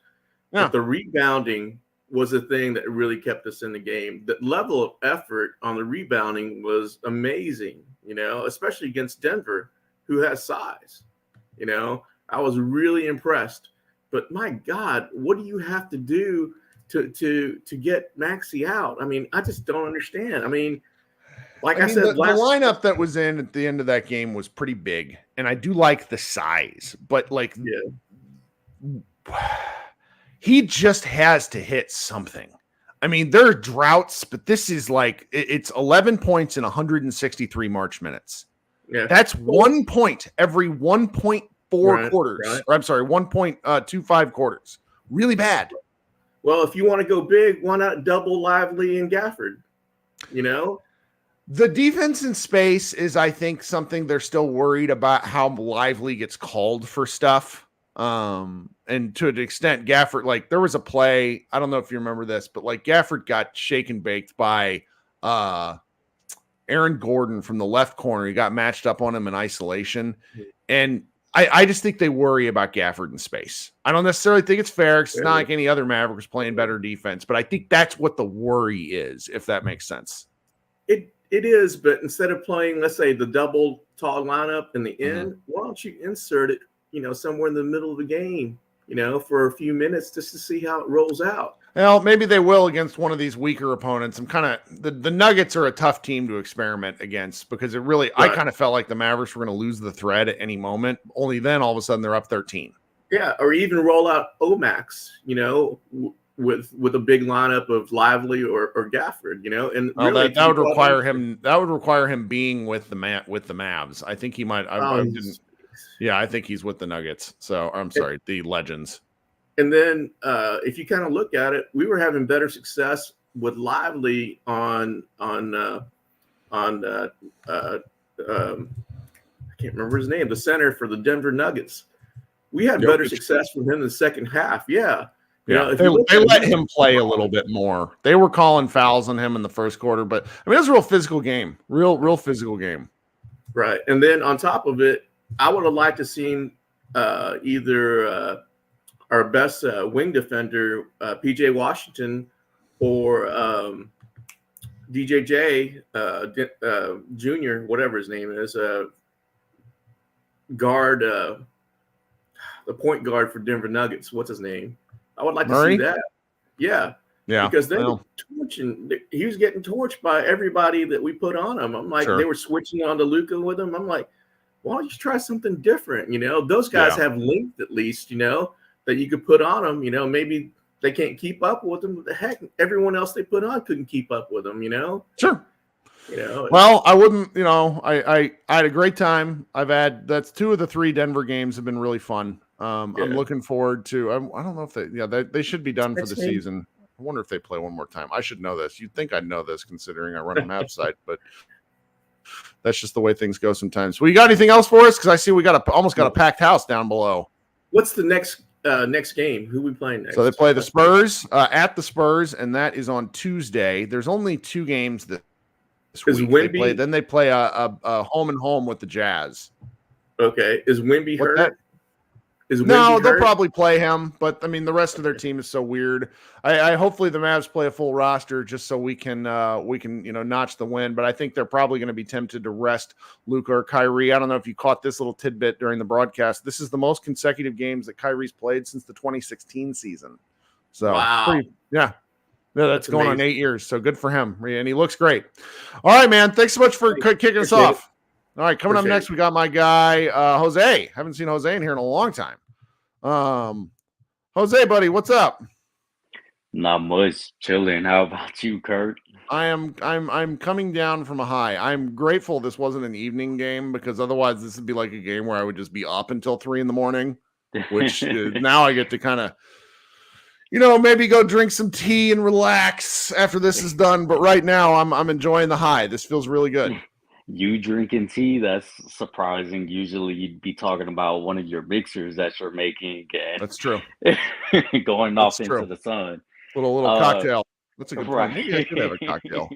Yeah. But the rebounding was the thing that really kept us in the game. The level of effort on the rebounding was amazing, especially against Denver, who has size. I was really impressed. But my God, what do you have to do to get Maxi out? I mean, I just don't understand. I mean, I said, the lineup that was in at the end of that game was pretty big, and I do like the size, but he just has to hit something. I mean, there are droughts, but this is it's 11 points in 163 March minutes. Yeah. That's 1 point every 1.4 quarters. Right. Or, I'm sorry, 1.25 quarters. Really bad. Well, if you want to go big, why not double Lively and Gafford? The defense in space is, I think, something they're still worried about how Lively gets called for stuff. And to an extent, Gafford, like there was a play, I don't know if you remember this, but like Gafford got shaken baked by Aaron Gordon from the left corner. He got matched up on him in isolation. And I just think they worry about Gafford in space. I don't necessarily think it's fair because it's not like any other Mavericks playing better defense, but I think that's what the worry is, if that makes sense. It is, but instead of playing, let's say, the double tall lineup in the end, why don't you insert it, somewhere in the middle of the game, for a few minutes just to see how it rolls out. Well, maybe they will against one of these weaker opponents. I'm kind of the Nuggets are a tough team to experiment against because it really, right. I kind of felt like the Mavericks were going to lose the thread at any moment. Only then all of a sudden they're up 13. Yeah, or even roll out Omax, with a big lineup of Lively or Gafford, and really, that would require him. That would require him being with the Mavs. I think he might. I didn't. Yeah, I think he's with the Nuggets. So I'm sorry, the Legends. And then if you kind of look at it, we were having better success with Lively on I can't remember his name, the center for the Denver Nuggets. We had better success from him in the second half. Yeah. Yeah, they let him play a little bit more. They were calling fouls on him in the first quarter, but I mean, it was a real physical game, real physical game. Right, and then on top of it, I would have liked to seen either our best wing defender, PJ Washington, or DJJ Jr., whatever his name is, guard, the point guard for Denver Nuggets. What's his name? I would like to see that. Yeah. Because they were torching. He was getting torched by everybody that we put on him. I'm like, they were switching on to Luka with him. I'm like, why don't you try something different? Those guys have length at least, that you could put on them. Maybe they can't keep up with them. The heck, everyone else they put on couldn't keep up with them, Sure. Well, I wouldn't, I had a great time. That's 2 of the 3 Denver games have been really fun. I'm looking forward to, I don't know if they should be done for the season. I wonder if they play one more time. I should know this. You'd think I'd know this considering I run a Mavs site, but that's just the way things go sometimes. Well, you got anything else for us? Because I see we almost got a packed house down below. What's the next game? Who we playing next? So they play the Spurs at the Spurs, and that is on Tuesday. There's only 2 games this week. They play a home and home with the Jazz. Okay. Is Wemby hurt? They'll probably play him, but I mean the rest of their team is so weird. I hopefully the Mavs play a full roster just so we can notch the win. But I think they're probably going to be tempted to rest Luka or Kyrie. I don't know if you caught this little tidbit during the broadcast. This is the most consecutive games that Kyrie's played since the 2016 season. So wow. That's going on 8 years. So good for him, and he looks great. All right, man. Thanks so much for kicking us off. All right, coming up next, we got my guy, Jose. Haven't seen Jose in here in a long time. Jose, buddy, what's up? Not much, chilling. How about you, Kirk? I'm coming down from a high. I'm grateful this wasn't an evening game because otherwise this would be like a game where I would just be up until 3 a.m, which now I get to kind of, maybe go drink some tea and relax after this is done. But right now I'm enjoying the high. This feels really good. You drinking tea? That's surprising. Usually you'd be talking about one of your mixers that you're making. And that's true. Going off into the sun. Little cocktail. That's a good point. Maybe I should have a cocktail.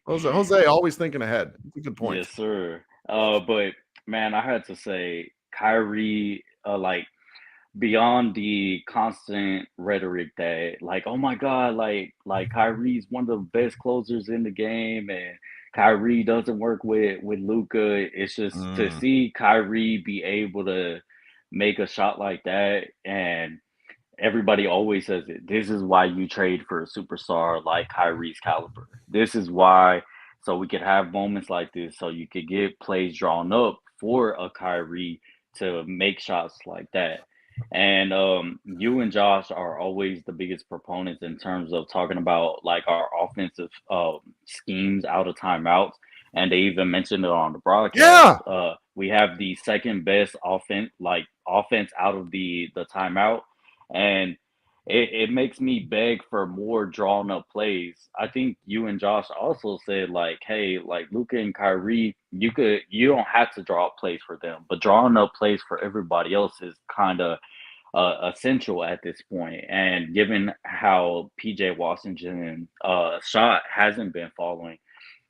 Jose always thinking ahead. That's a good point. Yes, sir. But man, I had to say, Kyrie, beyond the constant rhetoric that, oh my God, Kyrie's one of the best closers in the game, and Kyrie doesn't work with Luka. It's just to see Kyrie be able to make a shot like that, and everybody always says it. This is why you trade for a superstar like Kyrie's caliber. This is why, so we could have moments like this, so you could get plays drawn up for a Kyrie to make shots like that. And you and Josh are always the biggest proponents in terms of talking about our offensive schemes out of timeouts. And they even mentioned it on the broadcast. Yeah. We have the second best offense out of the timeout. And it makes me beg for more drawn up plays. I think you and Josh also said like, hey, like Luka and Kyrie, you don't have to draw up plays for them, but drawing up plays for everybody else is kind of essential at this point. And given how PJ Washington shot hasn't been falling,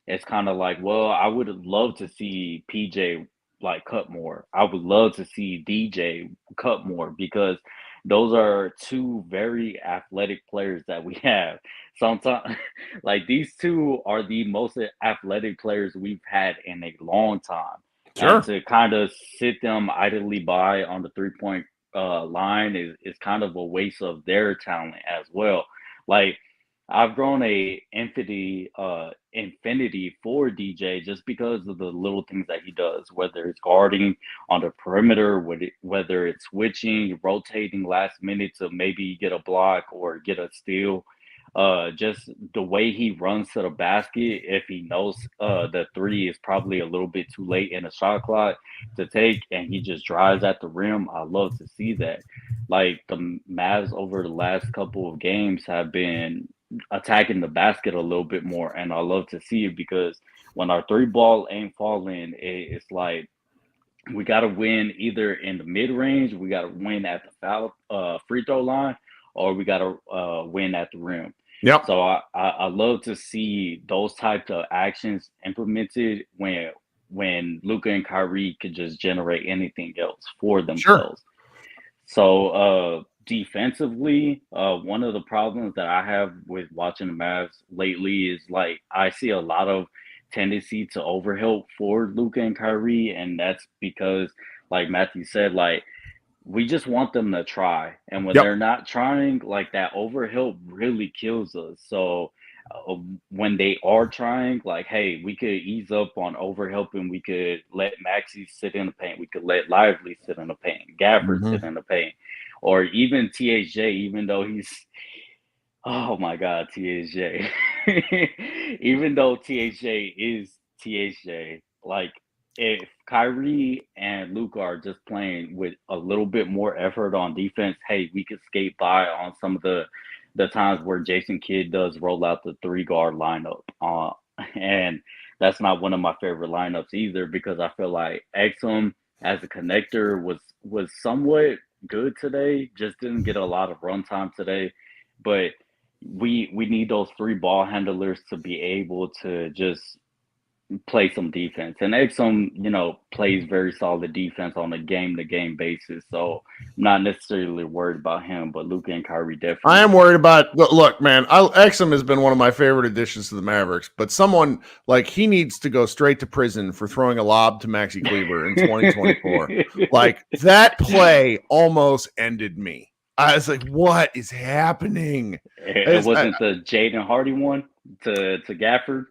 it's kind of like, well, I would love to see PJ like cut more. I would love to see DJ cut more because those are two very athletic players that we have. Sometimes, like these two are the most athletic players we've had in a long time. And Sure. to kind of sit them idly by on the 3 point line is kind of a waste of their talent as well. Like I've grown a infinity for DJ just because of the little things that he does, whether it's guarding on the perimeter, whether it's switching, rotating last minute to maybe get a block or get a steal. Just the way he runs to the basket, if he knows the three is probably a little bit too late in the shot clock to take, and he just drives at the rim. I love to see that. Like the Mavs over the last couple of games have been attacking the basket a little bit more, and I love to see it because when our three ball ain't falling, it's like we got to win either in the mid range, we got to win at the foul free throw line, or we got to win at the rim. Yep. So I love to see those types of actions implemented when Luka and Kyrie could just generate anything else for Sure. themselves. So defensively, one of the problems that I have with watching the Mavs lately is like I see a lot of tendency to overhelp for Luka and Kyrie, and that's because, like Matthew said, like we just want them to try, and when Yep. they're not trying, like that overhelp really kills us. So when they are trying, like, hey, we could ease up on overhelping. We could let Maxi sit in the paint. We could let Lively sit in the paint. Gafford Mhm. sit in the paint, or even THJ, even though he's oh my God, THJ. Even though THJ is THJ, like if Kyrie and Luka are just playing with a little bit more effort on defense, hey, we could skate by on some of the times where Jason Kidd does roll out the 3 guard lineup. And that's not one of my favorite lineups either because I feel like Exum as a connector was somewhat good today, just didn't get a lot of runtime today. But we need those 3 ball handlers to be able to just play some defense. And Exum, plays very solid defense on a game to game basis. So I'm not necessarily worried about him, but Luka and Kyrie I definitely. am worried about look, man. Exum has been one of my favorite additions to the Mavericks, but someone like he needs to go straight to prison for throwing a lob to Maxi Kleber in 2024. Like that play almost ended me. I was like, what is happening? It wasn't the Jaden Hardy one to Gafford.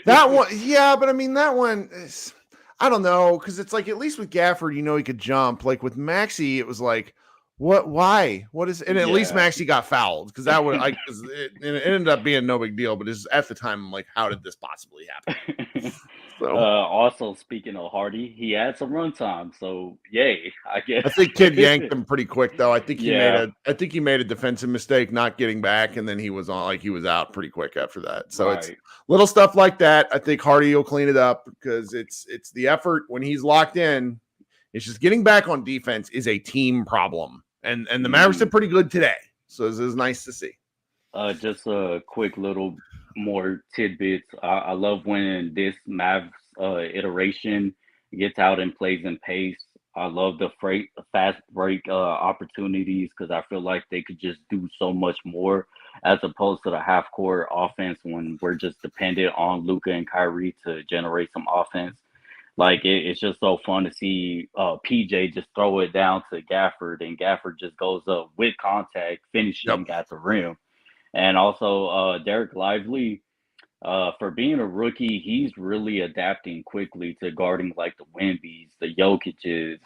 That one, yeah, but I mean that one is, I don't know, because it's like at least with Gafford, he could jump. Like with Maxi, it was like, what? Why? What is? And at least Yeah. Maxi got fouled because that would like it ended up being no big deal. But it's, at the time, I'm like, how did this possibly happen? So Also, speaking of Hardy, he had some runtime, so yay, I guess. I think Kid yanked him pretty quick though. I think he Yeah. made a defensive mistake not getting back, and then he was out pretty quick after that. So it's Right. little stuff like that. I think Hardy will clean it up because it's the effort when he's locked in. It's just getting back on defense is a team problem, and the Mavericks did pretty good today. So this is nice to see. Just a quick little more tidbits. I love when this Mavs iteration gets out and plays in pace. I love the fast break opportunities because I feel like they could just do so much more as opposed to the half court offense when we're just dependent on Luka and Kyrie to generate some offense. Like it's just so fun to see PJ just throw it down to Gafford, and Gafford just goes up with contact, finishing at the rim. And also Derek Lively, for being a rookie, he's really adapting quickly to guarding like the Wembys, the Jokic's.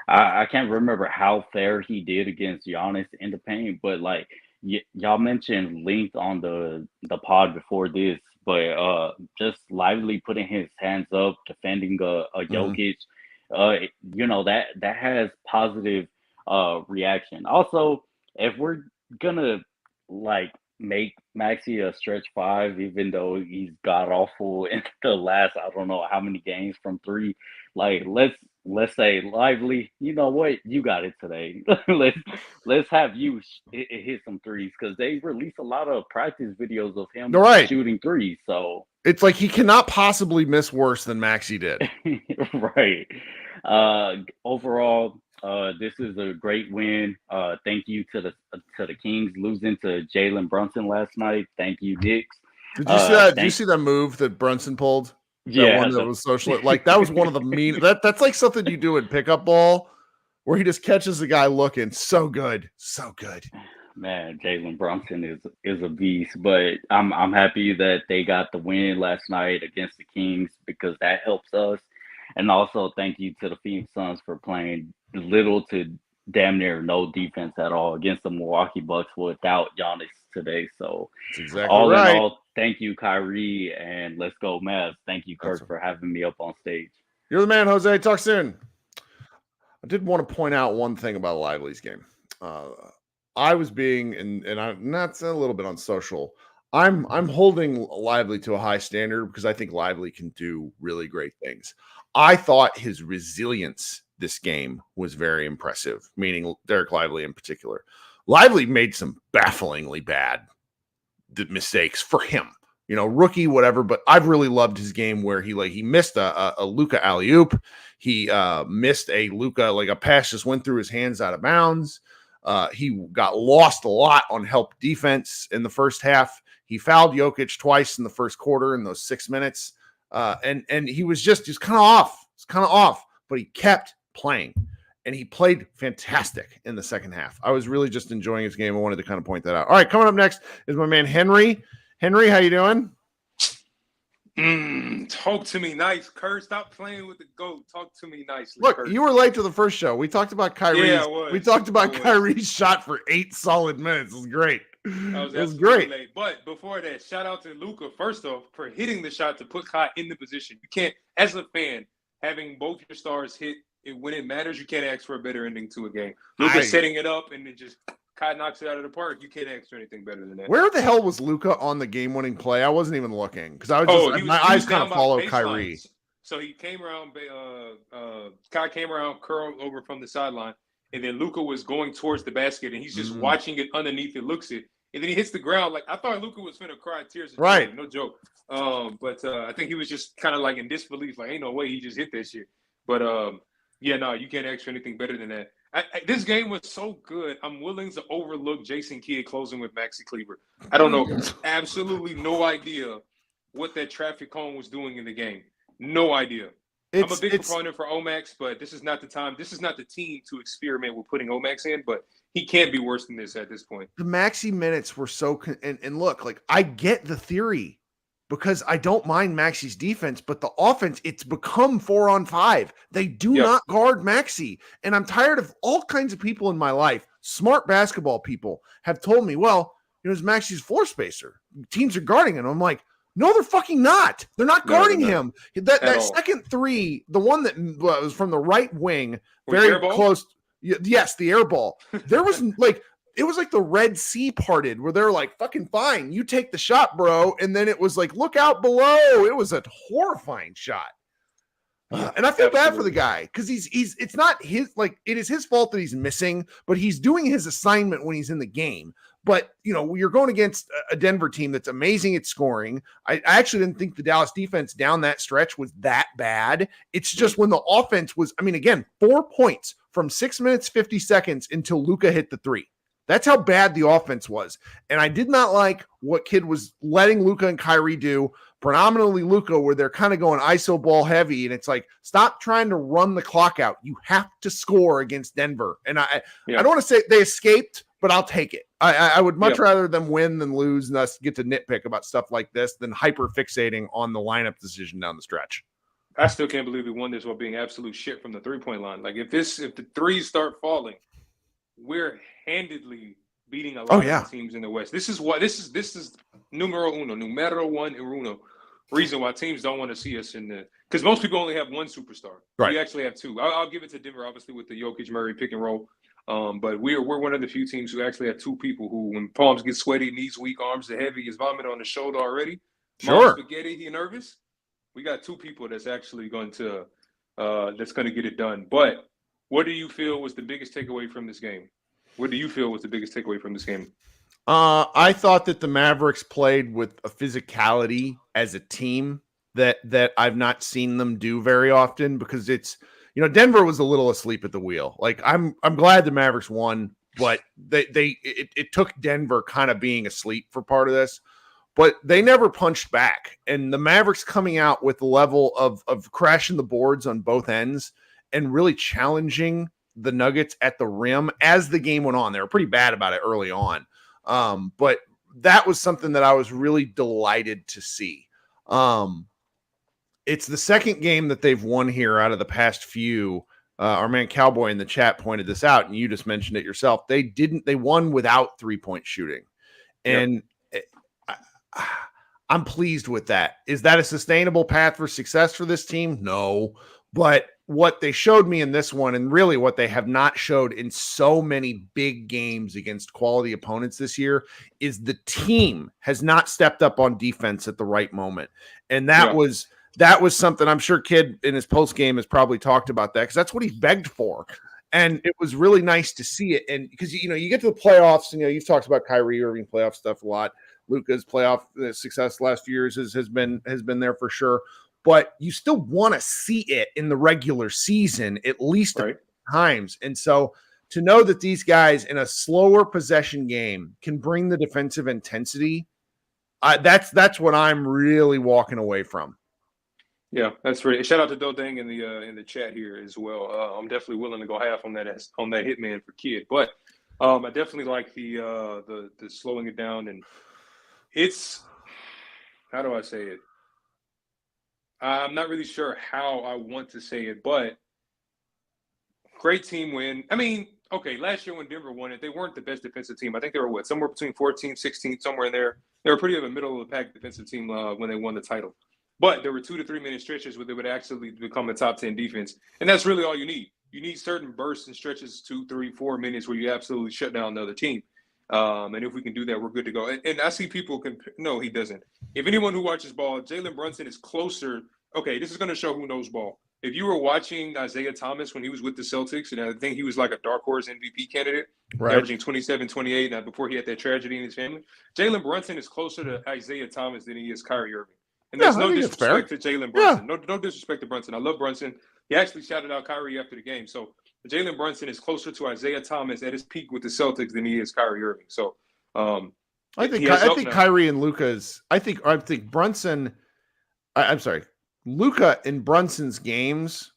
I can't remember how fair he did against Giannis in the paint, but like y'all mentioned length on the pod before this, but just Lively putting his hands up, defending a Jokic, that has positive reaction. Also, if we're gonna like make Maxey a stretch five, even though he's god awful in the last I don't know how many games from three, like let's say Lively, you know what, you got it today. let's have you hit some threes because they release a lot of practice videos of him Right. shooting threes. So it's like he cannot possibly miss worse than Maxey did. right. Overall, this is a great win. Thank you to the Kings losing to Jalen Brunson last night. Thank you, Knicks. Did you see that? Did you see that move that Brunson pulled? That one that was social. Like that was one of the mean. That's like something you do in pickup ball, where he just catches the guy looking. So good, so good. Man, Jalen Brunson is a beast, but I'm happy that they got the win last night against the Kings because that helps us. And also thank you to the Phoenix Suns for playing little to damn near no defense at all against the Milwaukee Bucks without Giannis today. So exactly all right. in all, thank you, KYRIE, and let's go Mavs. Thank you, Kirk, for having me up on stage. You're the man, Jose. Talk soon. I did want to point out one thing about Lively's game. I was being, and I'm not a little bit on social. I'm holding Lively to a high standard because I think Lively can do really great things. I thought his resilience this game was very impressive, meaning Derek Lively in particular. Lively made some bafflingly bad mistakes for him, rookie, whatever. But I've really loved his game where he missed a Luka alley-oop. He missed a Luka, like a pass just went through his hands out of bounds. He got lost a lot on help defense in the first half. He fouled Jokic twice in the first quarter in those 6 minutes. And he was just kind of off. It's kind of off, but he kept playing. And he played fantastic in the second half. I was really just enjoying his game. I wanted to kind of point that out. All right, coming up next is my man Henry. Henry, how you doing? Talk to me nice, Kirk. Stop playing with the GOAT. Talk to me nicely. Look, Kirk. You were late to the first show. We talked about KYRIE. Yeah, we talked about KYRIE's shot for 8 solid minutes. It was great. It was great. Late. But before that, shout out to Luka, first off, for hitting the shot to put Kai in the position. You can't, as a fan, having both your stars hit when it matters, you can't ask for a better ending to a game. Luka setting it up and then just Kai knocks it out of the park. You can't ask for anything better than that. Where the hell was Luka on the game-winning play? I wasn't even looking because I was just my eyes kind of followed KYRIE. So he came around. Kai came around, curled over from the sideline, and then Luka was going towards the basket, and he's just watching it underneath it, looks it, and then he hits the ground. Like I thought Luka was finna cry tears of joy, no joke. But I think he was just kind of like in disbelief, like ain't no way he just hit that shit. But yeah, no, you can't ask for anything better than that. This game was so good. I'm willing to overlook Jason Kidd closing with Maxi Kleber. I don't know, absolutely no idea what that traffic cone was doing in the game. No idea. I'm a big proponent for Omax, but this is not the time. This is not the team to experiment with putting Omax in, but he can't be worse than this at this point. The Maxi minutes were so and look, like I get the theory because I don't mind Maxi's defense, but the offense, it's become 4-on-5. They do not guard Maxi. And I'm tired of all kinds of people in my life, smart basketball people, have told me, well, it's Maxi's floor spacer. Teams are guarding him. I'm like, no, they're fucking not. They're not guarding him. That second three, the one that was from the right wing, very close. Yes, the air ball. There was it was like the Red Sea parted where they're like, fucking fine, you take the shot, bro. And then it was like, look out below. It was a horrifying shot. And I feel bad for the guy because it's not his, like, it is his fault that he's missing, but he's doing his assignment when he's in the game. But, you're going against a Denver team that's amazing at scoring. I actually didn't think the Dallas defense down that stretch was that bad. It's just when the offense was, 4 points from 6 minutes, 50 seconds until Luka hit the 3. That's how bad the offense was. And I did not like what Kidd was letting Luka and KYRIE do, predominantly Luka, where they're kind of going ISO ball heavy. And it's like, stop trying to run the clock out. You have to score against Denver. And I don't want to say they escaped, but I'll take it. I would much rather them win than lose and us get to nitpick about stuff like this than hyper fixating on the lineup decision down the stretch. I still can't believe we won this while being absolute shit from the 3-point line. Like if the threes start falling, we're handedly beating a lot of teams in the West. This is numero one reason why teams don't want to see us in the because most people only have one superstar. Right. We actually have two. I'll give it to Denver, obviously, with the Jokic Murray pick and roll. But we're one of the few teams who actually have two people who, when palms get sweaty, knees weak, arms are heavy, is vomit on the shoulder already. Sure. Mom's spaghetti, he nervous. We got two people that's actually going to get it done. But what do you feel was the biggest takeaway from this game? What do you feel was the biggest takeaway from this game? I thought that the Mavericks played with a physicality as a team that I've not seen them do very often, because it's, Denver was a little asleep at the wheel. Like, I'm glad the Mavericks won, but it took Denver kind of being asleep for part of this, but they never punched back. And the Mavericks coming out with the level of crashing the boards on both ends and really challenging the Nuggets at the rim as the game went on. They were pretty bad about it early on. But that was something that I was really delighted to see. It's the second game that they've won here out of the past few. Our man Cowboy in the chat pointed this out, and you just mentioned it yourself. They won without 3-point shooting. And I'm pleased with that. Is that a sustainable path for success for this team? No. But what they showed me in this one, and really what they have not showed in so many big games against quality opponents this year, is the team has not stepped up on defense at the right moment. And that was something I'm sure Kid in his post game has probably talked about that, because that's what he begged for. And it was really nice to see it. And because, you get to the playoffs, and, you've talked about KYRIE IRVING playoff stuff a lot. Luka's playoff success the last few years has been there for sure. But you still want to see it in the regular season, at least at times. And so to know that these guys in a slower possession game can bring the defensive intensity, that's what I'm really walking away from. Yeah, that's right. Shout out to Dodang in the chat here as well. I'm definitely willing to go half on that hitman for Kid, but I definitely like the slowing it down, and it's, how do I say it? I'm not really sure how I want to say it, but great team win. I mean, okay, last year when Denver won it, they weren't the best defensive team. I think they were somewhere between 14, 16, somewhere in there. They were pretty of a middle of the pack defensive team when they won the title. But there were 2 to 3 minute stretches where they would actually become a top 10 defense. And that's really all you need. You need certain bursts and stretches, 2, 3, 4 minutes where you absolutely shut down the other team. And if we can do that, we're good to go. And I see people no, he doesn't. If anyone who watches ball, Jalen Brunson is closer. Okay, this is going to show who knows ball. If you were watching Isaiah Thomas when he was with the Celtics, and I think he was like a dark horse MVP candidate, averaging 27, 28, now before he had that tragedy in his family, Jalen Brunson is closer to Isaiah Thomas than he is KYRIE IRVING. And there's no disrespect to Jalen Brunson. Yeah. No disrespect to Brunson. I love Brunson. He actually shouted out KYRIE after the game. So Jalen Brunson is closer to Isaiah Thomas at his peak with the Celtics than he is KYRIE IRVING. So I think KYRIE and Luka's. I think Brunson. I'm sorry. Luka and Brunson's games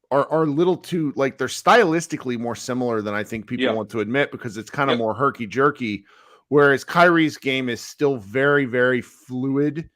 are a little too, like, they're stylistically more similar than I think people want to admit, because it's kind of more herky jerky, whereas KYRIE's game is still very, very fluid.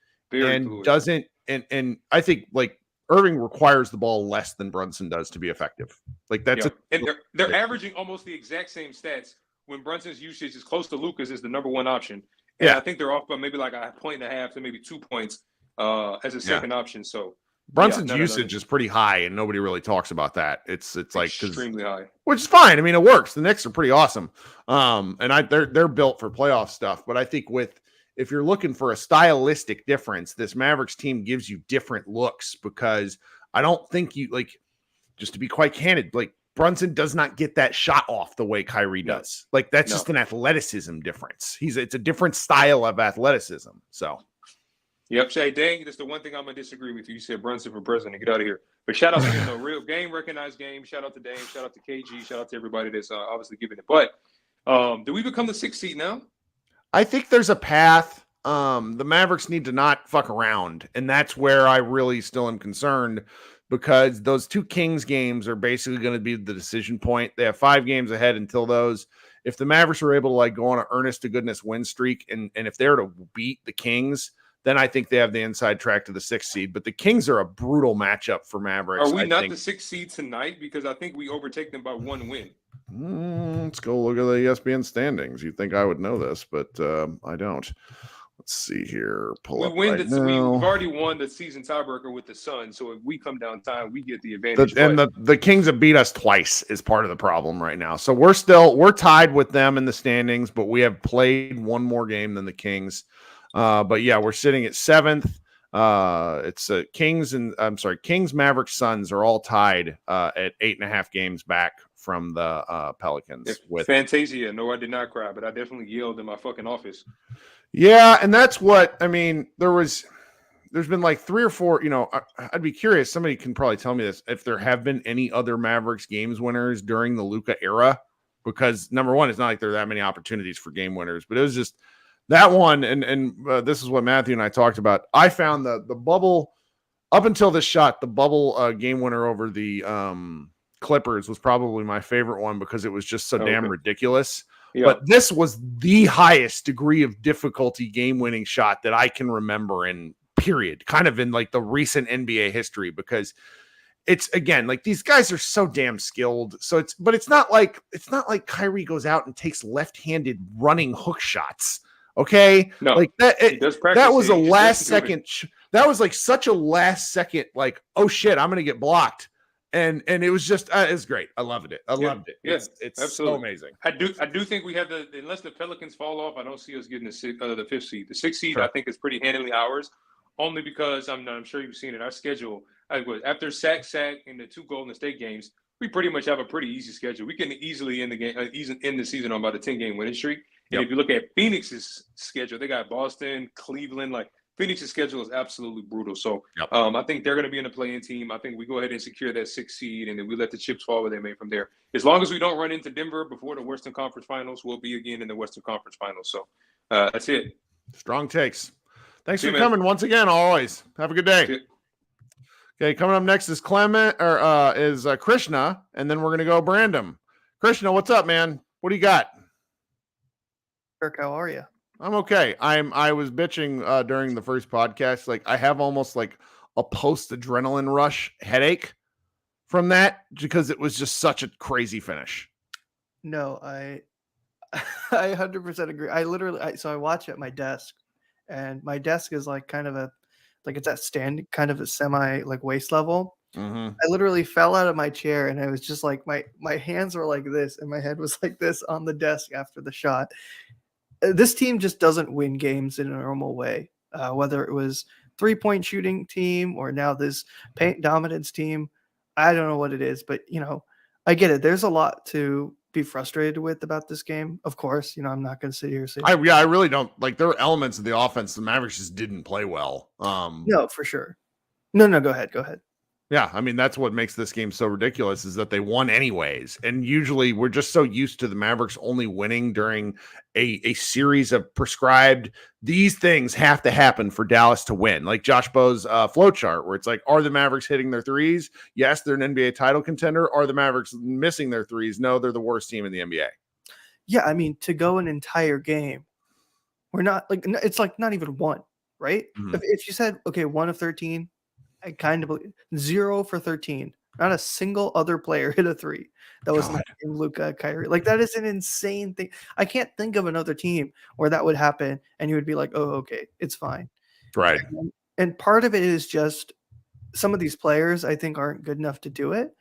Doesn't and I think, like, Irving requires the ball less than Brunson does to be effective. Like, that's and they're averaging almost the exact same stats when Brunson's usage is close to Luka's is the number one option. And I think they're off by maybe like a 1.5 to maybe 2 points as a second option. So Brunson's usage is pretty high, and nobody really talks about that. It's like extremely high, which is fine. I mean, it works. The Knicks are pretty awesome, and they're built for playoff stuff. But I think if you're looking for a stylistic difference, this Mavericks team gives you different looks, because I don't think just to be quite candid, like, Brunson does not get that shot off the way KYRIE does. Like, that's just an athleticism difference. It's a different style of athleticism. So. Yep, Shay, dang, that's the one thing I'm going to disagree with you. You said Brunson for president. Get out of here. But shout out to him, though. Real game, recognized game. Shout out to Dame. Shout out to KG. Shout out to everybody that's obviously giving it. But do we become the 6th seed now? I think there's a path. The Mavericks need to not fuck around. And that's where I really still am concerned, because those 2 Kings games are basically going to be the decision point. They have 5 games ahead until those. If the Mavericks are able to, like, go on an earnest to goodness win streak, and if they're to beat the Kings, then I think they have the inside track to the 6th seed. But the Kings are a brutal matchup for Mavericks. Are we not the 6th seed tonight? Because I think we overtake them by 1 win. Let's go look at the ESPN standings. You'd think I would know this, but I don't. let's see here. Pull We up win right we've now. already won the season tiebreaker with the Suns, so if we come down time, we get the advantage. The Kings have beat us twice is part of the problem right now. So we're tied with them in the standings, but we have played one more game than the Kings. But yeah, we're sitting at 7th. It's Kings, Mavericks, Suns are all tied at 8.5 games back from the Pelicans. With Fantasia. No, I did not cry, but I definitely yelled in my fucking office. Yeah, and that's what I mean. There's been like 3 or 4. I'd be curious. Somebody can probably tell me this if there have been any other Mavericks games winners during the Luka era, because number one, it's not like there are that many opportunities for game winners, but it was just that one. And this is what Matthew and I talked about. I found the bubble up until this shot, the bubble game winner over the Clippers was probably my favorite one because it was just so damn ridiculous. Yeah. But this was the highest degree of difficulty game-winning shot that I can remember in period, kind of in like the recent NBA history, because it's again like these guys are so damn skilled. So it's not like KYRIE goes out and takes left-handed running hook shots. Okay, no, like that. That was a last second. That was like such a last second. Like, oh shit, I'm gonna get blocked. And it was just it's great. I loved it. I loved it. Yes, it's absolutely so amazing. I do think we have unless the Pelicans fall off, I don't see us getting the 5th seed. The 6th seed, sure. I think is pretty handily ours, only because I'm sure you've seen it. Our schedule, after Sac and the 2 Golden State games, we pretty much have a pretty easy schedule. We can easily end the game, end the season on about a 10-game winning streak. And if you look at Phoenix's schedule, they got Boston, Cleveland, like. Phoenix's schedule is absolutely brutal. So I think they're going to be in the play-in team. I think we go ahead and secure that 6th seed, and then we let the chips fall where they may from there. As long as we don't run into Denver before the Western Conference Finals, we'll be again in the Western Conference Finals. So that's it. Strong takes. Thanks for coming once again, always. Have a good day. Okay, coming up next is Krishna, and then we're going to go Brandon. Krishna, what's up, man? What do you got? Kirk, how are you? I'm okay. I was bitching during the first podcast. Like I have almost like a post-adrenaline rush headache from that because it was just such a crazy finish. No, I 100% agree. I watch at my desk, and my desk is like kind of it's at stand kind of a semi like waist level. Mm-hmm. I literally fell out of my chair, and I was just like my hands were like this, and my head was like this on the desk after the shot. This team just doesn't win games in a normal way, whether it was 3-point shooting team or now this paint dominance team. I don't know what it is, but, I get it. There's a lot to be frustrated with about this game. Of course, I'm not going to sit here and say. I really don't. Like, there are elements of the offense the Mavericks just didn't play well. No, for sure. No, go ahead. Yeah, I mean, that's what makes this game so ridiculous is that they won anyways. And usually we're just so used to the Mavericks only winning during a series of prescribed, these things have to happen for Dallas to win. Like Josh Bowe's flow chart, where it's like, are the Mavericks hitting their threes? Yes, they're an NBA title contender. Are the Mavericks missing their threes? No, they're the worst team in the NBA. Yeah, I mean, to go an entire game, we're not like, it's like not even one, right? Mm-hmm. If you said, okay, 1 of 13, I kind of believe 0 for 13. Not a single other player hit a 3 that was not in Luka, KYRIE. Like that is an insane thing. I can't think of another team where that would happen and you would be like, oh, okay, it's fine. Right. And part of it is just some of these players I think aren't good enough to do it.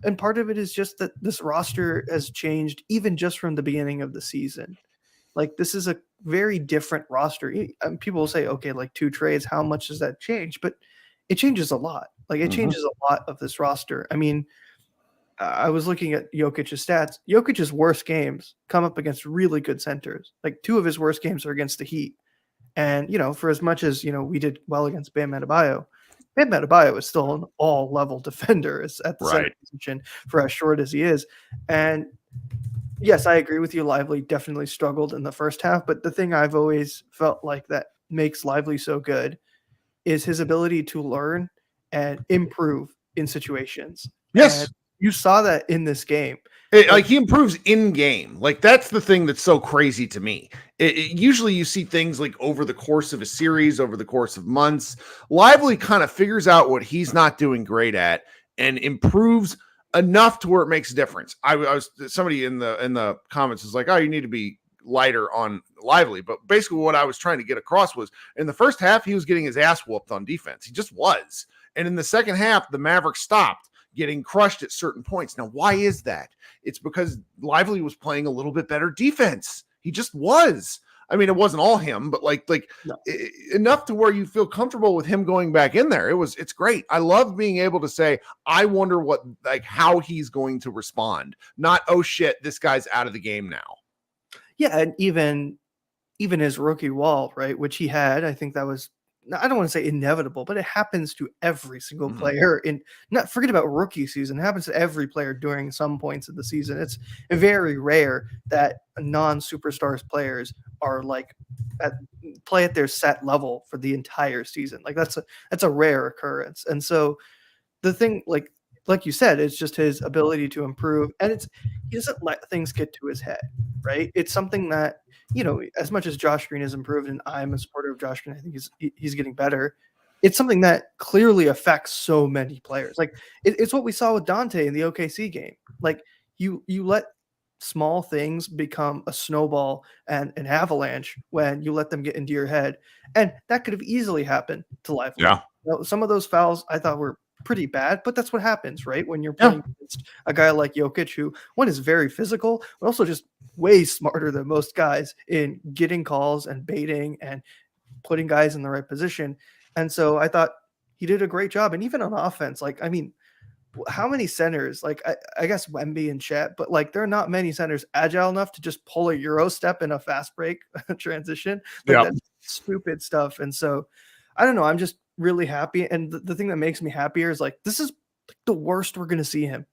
And part of it is just that this roster has changed even just from the beginning of the season. Like this is a very different roster. People will say, okay, like 2 trades, how much does that change? But it changes a lot. Like it changes a lot of this roster. I mean, I was looking at Jokic's stats. Jokic's worst games come up against really good centers. Like 2 of his worst games are against the Heat. And, for as much as, we did well against Bam Adebayo is still an all-level defender at the center position for as short as he is. And yes, I agree with you. Lively definitely struggled in the first half. But the thing I've always felt like that makes Lively so good is his ability to learn and improve in situations. Yes. And you saw that in this game. Like he improves in game. Like that's the thing that's so crazy to me. Usually you see things like over the course of a series, over the course of months. Lively kind of figures out what he's not doing great at and improves enough to where it makes a difference. I was somebody in the comments was like, oh, you need to be lighter on Lively. But basically what I was trying to get across was in the first half, he was getting his ass whooped on defense. He just was. And in the second half, the Mavericks stopped getting crushed at certain points. Now, why is that? It's because Lively was playing a little bit better defense. He just was. I mean, it wasn't all him, but enough to where you feel comfortable with him going back in there. It's great. I love being able to say, I wonder how he's going to respond. Not, oh shit, this guy's out of the game now. Yeah, and even his rookie wall, right, which he had, I think that was, I don't want to say inevitable, but it happens to every single player not forget about rookie season. It happens to every player during some points of the season. It's very rare that non-superstars players are play at their set level for the entire season. Like that's a rare occurrence. And so the thing, like you said, it's just his ability to improve, and he doesn't let things get to his head, right? It's something that, as much as Josh Green has improved, and I'm a supporter of Josh Green, I think he's getting better. It's something that clearly affects so many players. Like it's what we saw with Dante in the OKC game. Like you let small things become a snowball and an avalanche when you let them get into your head, and that could have easily happened to Lively. Yeah, some of those fouls I thought were pretty bad, but that's what happens, right? When you're playing against a guy like Jokic, who one is very physical, but also just way smarter than most guys in getting calls and baiting and putting guys in the right position. And so I thought he did a great job. And even on offense, how many centers, I guess Wemby and Chet, but there are not many centers agile enough to just pull a Euro step in a fast break transition. That's stupid stuff. And so I don't know. I'm just really happy. And the thing that makes me happier is this is the worst we're going to see him.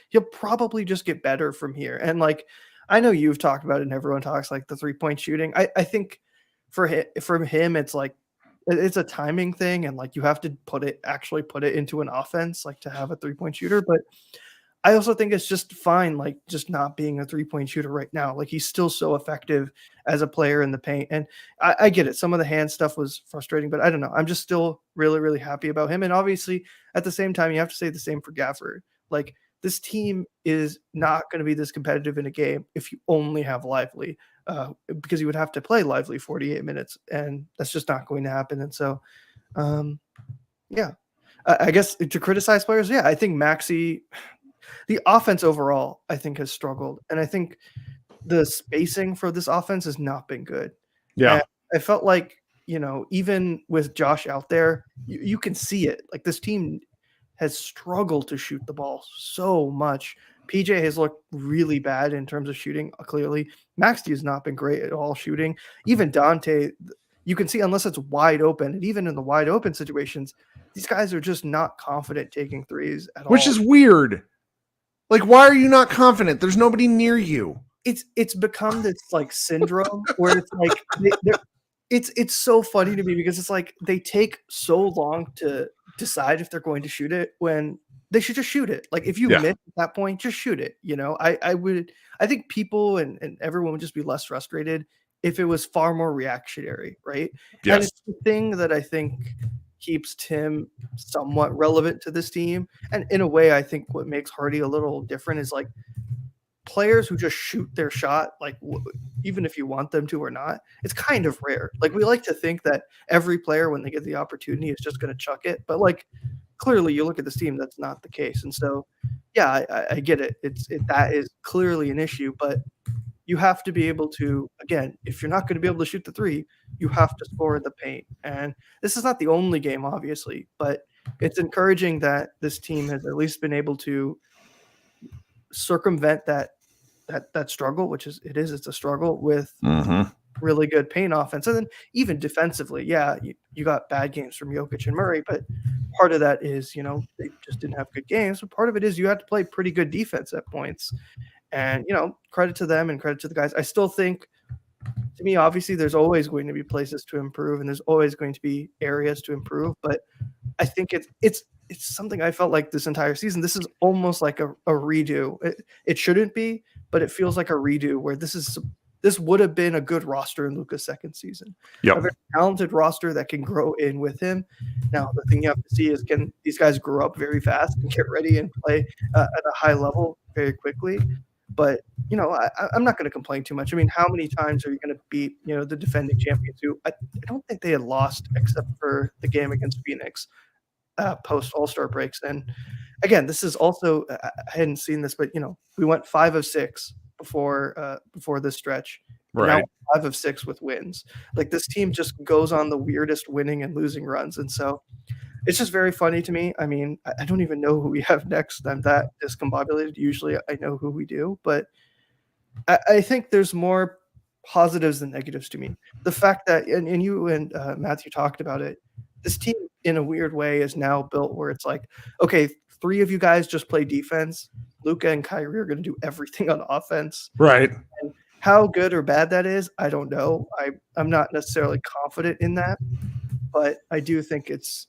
He'll probably just get better from here. And I know you've talked about it and everyone talks the 3-point shooting. I think for him, it's it's a timing thing. And you have to actually put it into an offense, to have a 3-point shooter. But I also think it's just fine, just not being a 3-point shooter right now. He's still so effective as a player in the paint. And I get it. Some of the hand stuff was frustrating, but I don't know. I'm just still really, really happy about him. And obviously, at the same time, you have to say the same for Gafford. This team is not going to be this competitive in a game if you only have Lively, because you would have to play Lively 48 minutes, and that's just not going to happen. And so, I guess to criticize players, I think Maxey, the offense overall, I think has struggled. And I think the spacing for this offense has not been good. Yeah. And I felt even with Josh out there, you can see it. This team has struggled to shoot the ball so much. PJ has looked really bad in terms of shooting, clearly. Maxey has not been great at all shooting. Even Dante, you can see unless it's wide open, and even in the wide open situations, these guys are just not confident taking threes at all. Which is weird. Why are you not confident? There's nobody near you. It's become this syndrome where it's it's so funny to me because it's they take so long to decide if they're going to shoot it when they should just shoot it. If you miss at that point, just shoot it. I think people and everyone would just be less frustrated if it was far more reactionary, right? Yes. And it's the thing that I think keeps Tim somewhat relevant to this team. And in a way, I think what makes Hardy a little different is players who just shoot their shot, even if you want them to or not, it's kind of rare. We like to think that every player, when they get the opportunity, is just going to chuck it. But clearly you look at this team, that's not the case. And so, I get it. That is clearly an issue, but you have to be able to, again, if you're not going to be able to shoot the three, you have to score in the paint. And this is not the only game, obviously, but it's encouraging that this team has at least been able to circumvent that struggle, which is it's a struggle with really good paint offense. And then even defensively, you got bad games from Jokic and Murray, but part of that is, they just didn't have good games. But part of it is you had to play pretty good defense at points. And, credit to them and credit to the guys. I still think, to me, obviously, there's always going to be places to improve and there's always going to be areas to improve. But I think it's something I felt like this entire season. This is almost like a redo. It shouldn't be, but it feels like a redo where this would have been a good roster in Luka's second season. Yep. A very talented roster that can grow in with him. Now, the thing you have to see is, can these guys grow up very fast and get ready and play at a high level very quickly? But I'm not going to complain too much. I mean, how many times are you going to beat the defending champions who I don't think they had lost except for the game against Phoenix post All-Star breaks. And again, this is also I hadn't seen this, but we went 5 of 6 before this stretch. Right. Now 5 of 6 with wins. Like this team just goes on the weirdest winning and losing runs, and so it's just very funny to me. I mean, I don't even know who we have next. I'm that discombobulated. Usually I know who we do, but I think there's more positives than negatives to me. The fact that, and you and Matthew talked about it, this team in a weird way is now built where it's like, okay, 3 of you guys just play defense. Luka and Kyrie are going to do everything on offense. Right. And how good or bad that is, I don't know. I'm not necessarily confident in that, but I do think it's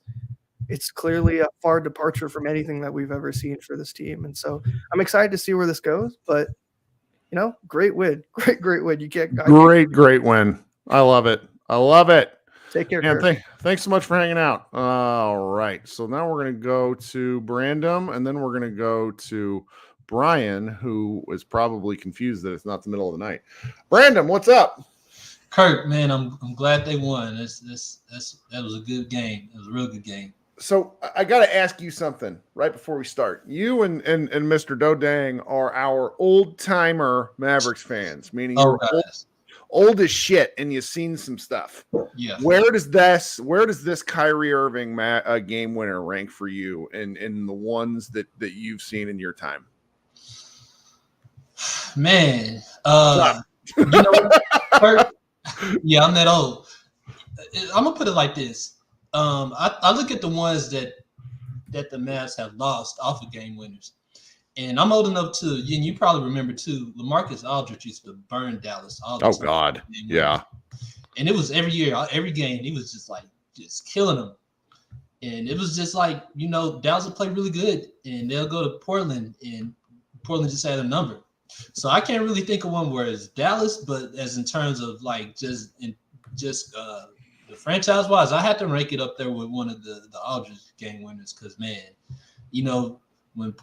clearly a far departure from anything that we've ever seen for this team. And so I'm excited to see where this goes, but great win. Great win. You can't Great win. I love it. Take care. And thanks so much for hanging out. All right. So now we're going to go to Brandon, and then we're going to go to Brian, who is probably confused that it's not the middle of the night. Brandon, what's up? Kirk, man, I'm glad they won. That was a good game. It was a real good game. So I got to ask you something right before we start. You and Mr. Dodang are our old timer Mavericks fans, meaning you're old as shit, and you've seen some stuff. Yeah. Where does this KYRIE IRVING game winner rank for you in the ones that you've seen in your time? Man, Kirk, yeah, I'm that old. I'm gonna put it like this. I look at the ones that the Mavs have lost off of game winners, and I'm old enough to, and you probably remember too, LaMarcus Aldridge used to burn Dallas. Oh God, yeah. And it was every year, every game, he was just killing them, and it was just like Dallas will play really good, and they'll go to Portland, and Portland just had a number. So I can't really think of one where it's Dallas, but as in terms of the franchise wise, I had to rank it up there with one of the Aldridge game winners because, man, when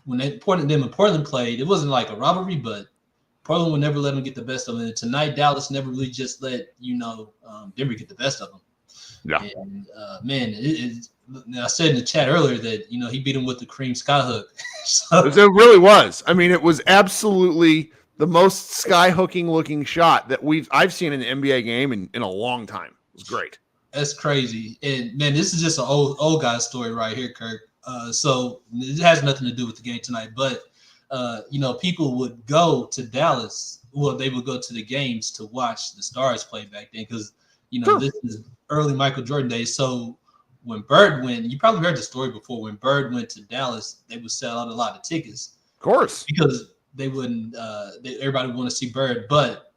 Portland played, it wasn't like a rivalry, but Portland would never let them get the best of them. And tonight, Dallas never really just let Denver get the best of them. Yeah. And man, I said in the chat earlier that he beat him with the cream skyhook. So, it really was. I mean, it was absolutely the most skyhooking looking shot that I've seen in an NBA game in a long time. It was great. That's crazy. And man, this is just an old guy story right here, Kirk. So it has nothing to do with the game tonight, but people would go to Dallas. Well, they would go to the games to watch the Stars play back then because Sure. This is early Michael Jordan days. So when Bird went, you probably heard the story before. When Bird went to Dallas, they would sell out a lot of tickets. Of course, because they wouldn't. Everybody would want to see Bird, but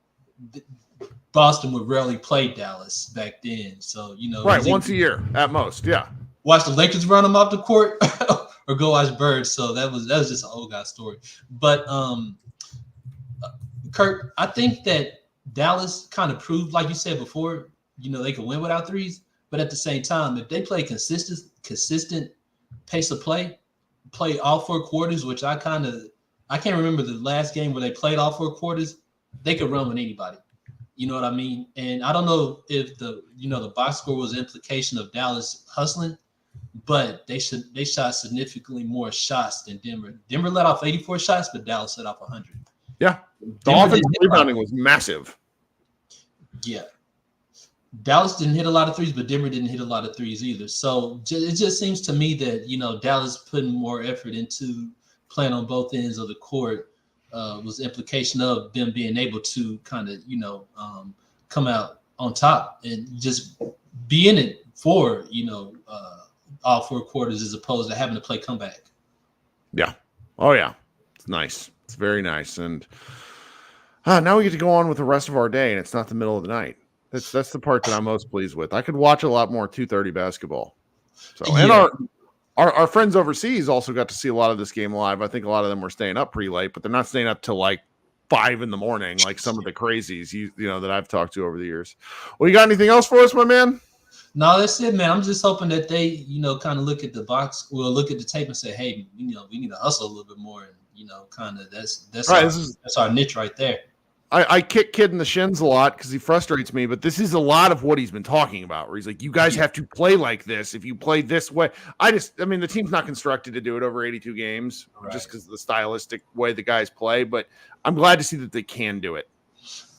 Boston would rarely play Dallas back then. So right, once a year at most. Yeah. Watch the Lakers run them off the court or go watch Bird. So that was just an old guy story. But Kirk, I think that Dallas kind of proved, like you said before, they can win without threes. But at the same time, if they play consistent pace of play all 4 quarters, which I can't remember the last game where they played all 4 quarters, they could run with anybody. You know what I mean? And I don't know if the box score was an implication of Dallas hustling, but they shot significantly more shots than Denver. Denver let off 84 shots, but Dallas let off 100. Yeah. The offensive rebounding was massive. Yeah. Dallas didn't hit a lot of threes, but Denver didn't hit a lot of threes either. So it just seems to me that, Dallas putting more effort into playing on both ends of the court was the implication of them being able to kind of, come out on top and just be in it for, all 4 quarters as opposed to having to play comeback. Yeah. Oh, yeah. It's nice. It's very nice. And now we get to go on with the rest of our day, and it's not the middle of the night. That's the part that I'm most pleased with. I could watch a lot more 2:30 basketball. So, and our friends overseas also got to see a lot of this game live. I think a lot of them were staying up pretty late, but they're not staying up till like 5 a.m, like some of the crazies that I've talked to over the years. Well, you got anything else for us, my man? No, that's it, man. I'm just hoping that they, kind of look at the box, well, look at the tape and say, hey, we need to hustle a little bit more, and kind of that's Right, that's our niche right there. I kick Kid in the shins a lot because he frustrates me, but this is a lot of what he's been talking about, where he's like, you guys have to play like this. If you play this way, the team's not constructed to do it over 82 games just because of the stylistic way the guys play, but I'm glad to see that they can do it.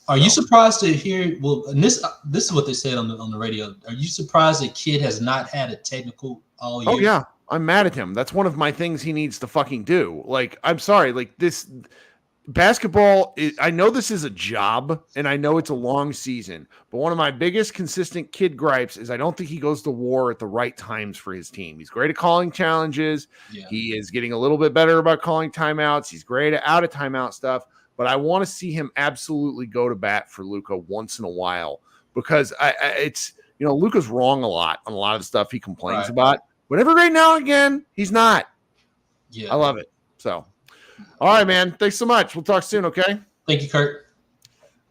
Are you surprised to hear, well, and this is what they said on the radio. Are you surprised that Kid has not had a technical all year? Oh, yeah. I'm mad at him. That's one of my things he needs to fucking do. Like, I'm sorry. Like, this basketball, I know this is a job, and I know it's a long season, but one of my biggest consistent Kid gripes is I don't think he goes to war at the right times for his team. He's great at calling challenges. Yeah. He is getting a little bit better about calling timeouts. He's great at out of timeout stuff, but I want to see him absolutely go to bat for Luka once in a while because it's Luka's wrong a lot on a lot of the stuff he complains about, but every now and again, he's not. Yeah. I love it. So, all right, man. Thanks so much. We'll talk soon, okay? Thank you, Kirk.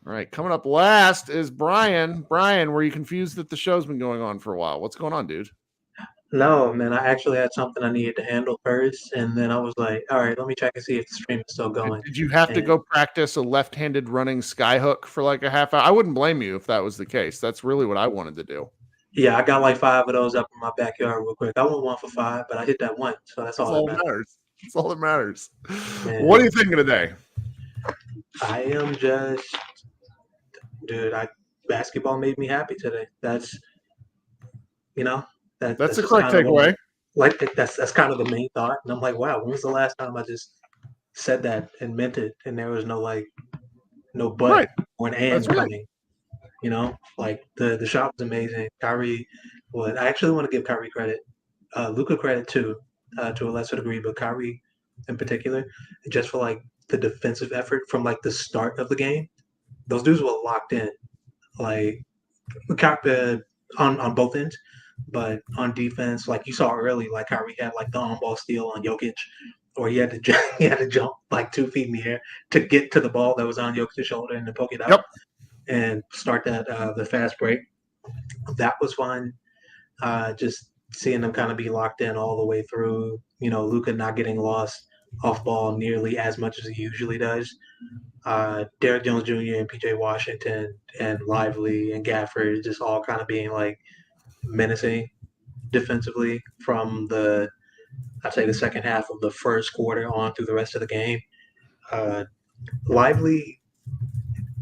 All right. Coming up last is Brian. Brian, were you confused that the show's been going on for a while? What's going on, dude? No, man. I actually had something I needed to handle first, and then I was like, all right, let me check and see if the stream is still going. Did you have to go practice a left-handed running skyhook for like a half hour? I wouldn't blame you if that was the case. That's really what I wanted to do. Yeah, I got like 5 of those up in my backyard real quick. I went 1 for 5, but I hit that one, so that's all that matters. That's all that matters. Man. What are you thinking today? I am just, dude. Basketball made me happy today. That's that's a correct takeaway. That's kind of the main thought, and I'm like, wow, when was the last time I just said that and meant it, and there was no but or an and coming. The shot was amazing. Kyrie, I actually want to give Kyrie credit, Luka credit too. To a lesser degree, but Kyrie in particular, just for like the defensive effort from like the start of the game, those dudes were locked in, like on both ends, but on defense, like you saw early, like Kyrie had like the on-ball steal on Jokic, or he had to jump like 2 feet in the air to get to the ball that was on Jokic's shoulder and to poke it out and start the fast break. That was fun. Just seeing them kind of be locked in all the way through, Luka not getting lost off ball nearly as much as he usually does. Derrick Jones Jr. and PJ Washington and Lively and Gafford just all kind of being like menacing defensively from I'd say the second half of the first quarter on through the rest of the game. Lively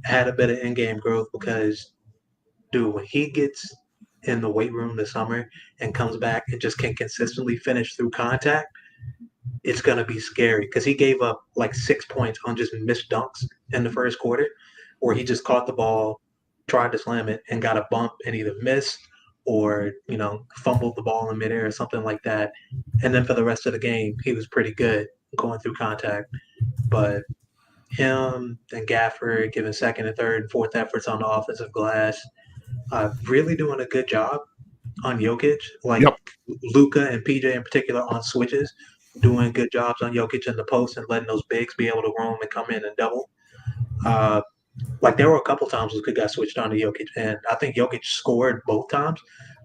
had a bit of in-game growth because, dude, when he gets in the weight room this summer and comes back and just can consistently finish through contact, it's going to be scary because he gave up like 6 points on just missed dunks in the first quarter where he just caught the ball, tried to slam it, and got a bump and either missed or, fumbled the ball in midair or something like that. And then for the rest of the game, he was pretty good going through contact. But him and Gafford giving second and third and fourth efforts on the offensive glass, really doing a good job on Jokic, Luka and PJ in particular on switches, doing good jobs on Jokic in the post and letting those bigs be able to roam and come in and double. There were a couple times Luka got switched on to Jokic, and I think Jokic scored both times,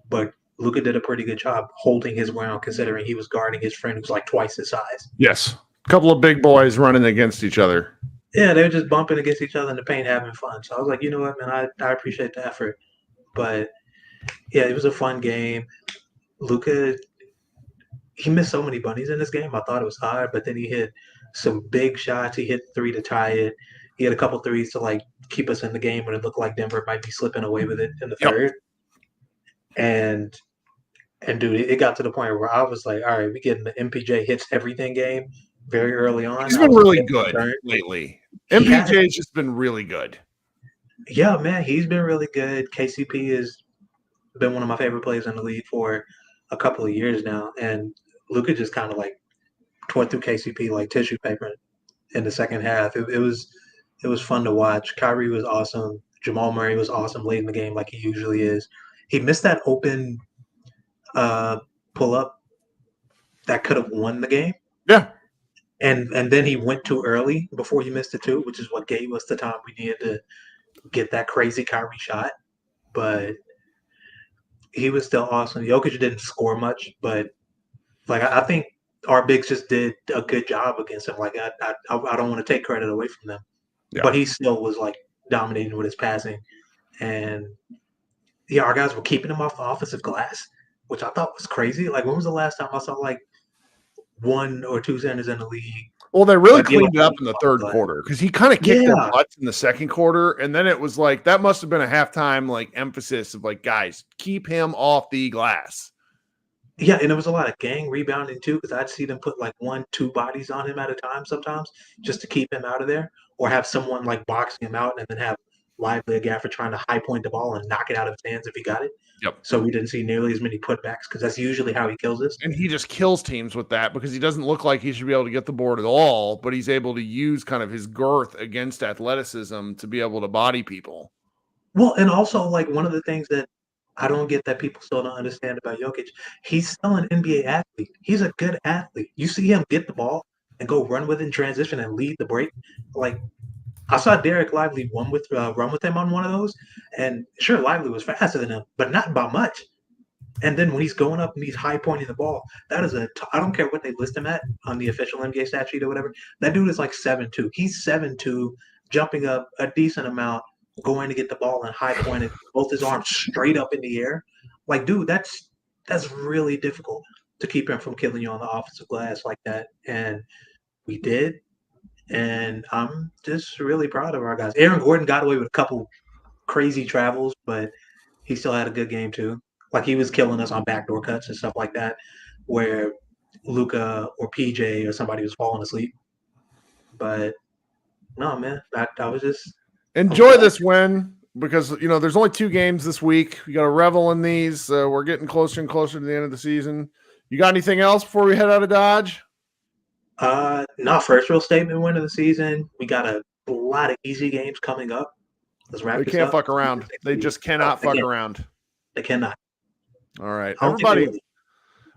but Luka did a pretty good job holding his ground considering he was guarding his friend who's like twice his size. Yes. A couple of big boys running against each other. Yeah, they were just bumping against each other in the paint, having fun. So I was like, you know what, man, I appreciate the effort. But, yeah, it was a fun game. Luka, he missed so many bunnies in this game. I thought it was hard, but then he hit some big shots. He hit 3 to tie it. He had a couple threes to, keep us in the game when it looked like Denver might be slipping away with it in the third. And dude, it got to the point where I was like, all right, we getting the MPJ hits everything game very early on. He's been really good lately. MPJ has just been really good. Yeah, man, he's been really good. KCP has been one of my favorite players in the league for a couple of years now. And Luka just kind of tore through KCP like tissue paper in the second half. It was fun to watch. Kyrie was awesome. Jamal Murray was awesome late in the game like he usually is. He missed that open pull-up that could have won the game. Yeah. And then he went too early before he missed it too, which is what gave us the time we needed to get that crazy Kyrie shot. But he was still awesome. Jokic didn't score much, but like I think our bigs just did a good job against him. Like I don't want to take credit away from them, Yeah. but he still was like dominating with his passing, and yeah, our guys were keeping him off the offensive glass, which I thought was crazy. Like when was the last time I saw like 1 or 2 centers in the league? Well, they really Like, yeah, cleaned it up in the third quarter because he kind of kicked their butts in the second quarter, and then it was like that must have been a halftime like emphasis of like, guys, keep him off the glass. Yeah, and there was a lot of gang rebounding too, because I'd see them put like 1, 2 bodies on him at a time sometimes just to keep him out of there, or have someone like boxing him out and then have Lively a gaffer trying to high point the ball and knock it out of his hands if he got it. Yep. So we didn't see nearly as many putbacks because that's usually how he kills us. And he just kills teams with that because he doesn't look like he should be able to get the board at all, but he's able to use kind of his girth against athleticism to be able to body people. Well, and also like one of the things that I don't get that people still don't understand about Jokic, he's still an NBA athlete. He's a good athlete. You see him get the ball and go run with it in transition and lead the break. Like I saw Derek Lively run with him on one of those, and sure, Lively was faster than him, but not by much. And then when he's going up and he's high pointing the ball, that is I don't care what they list him at on the official NBA stat sheet or whatever. That dude is like 7'2". He's 7'2", jumping up a decent amount, going to get the ball and high pointing both his arms straight up in the air. Like, dude, that's really difficult to keep him from killing you on the offensive glass like that. And we did. And I'm just really proud of our guys. Aaron Gordon got away with a couple crazy travels, but he still had a good game too. Like he was killing us on backdoor cuts and stuff like that, where Luka or PJ or somebody was falling asleep. But no, man, I was just enjoy this win because there's only 2 games this week. You got to revel in these. We're getting closer and closer to the end of the season. You got anything else before we head out of Dodge? No, first real statement win of the season. We got a lot of easy games coming up. Let's wrap They this can't up. fuck around. They just cannot fuck around. They cannot. All right, Home everybody. team.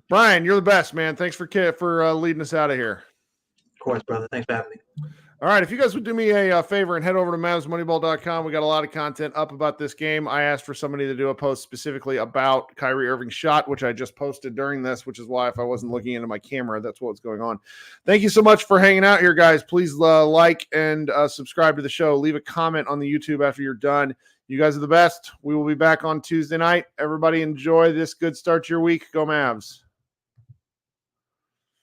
Brian, you're the best, man. Thanks for leading us out of here. Of course, brother. Thanks for having me. All right, if you guys would do me a favor and head over to MavsMoneyball.com, we got a lot of content up about this game. I asked for somebody to do a post specifically about KYRIE IRVING's shot, which I just posted during this, which is why if I wasn't looking into my camera, that's what's going on. Thank you so much for hanging out here, guys. Please like and subscribe to the show. Leave a comment on the YouTube after you're done. You guys are the best. We will be back on Tuesday night. Everybody enjoy this good start to your week. Go Mavs.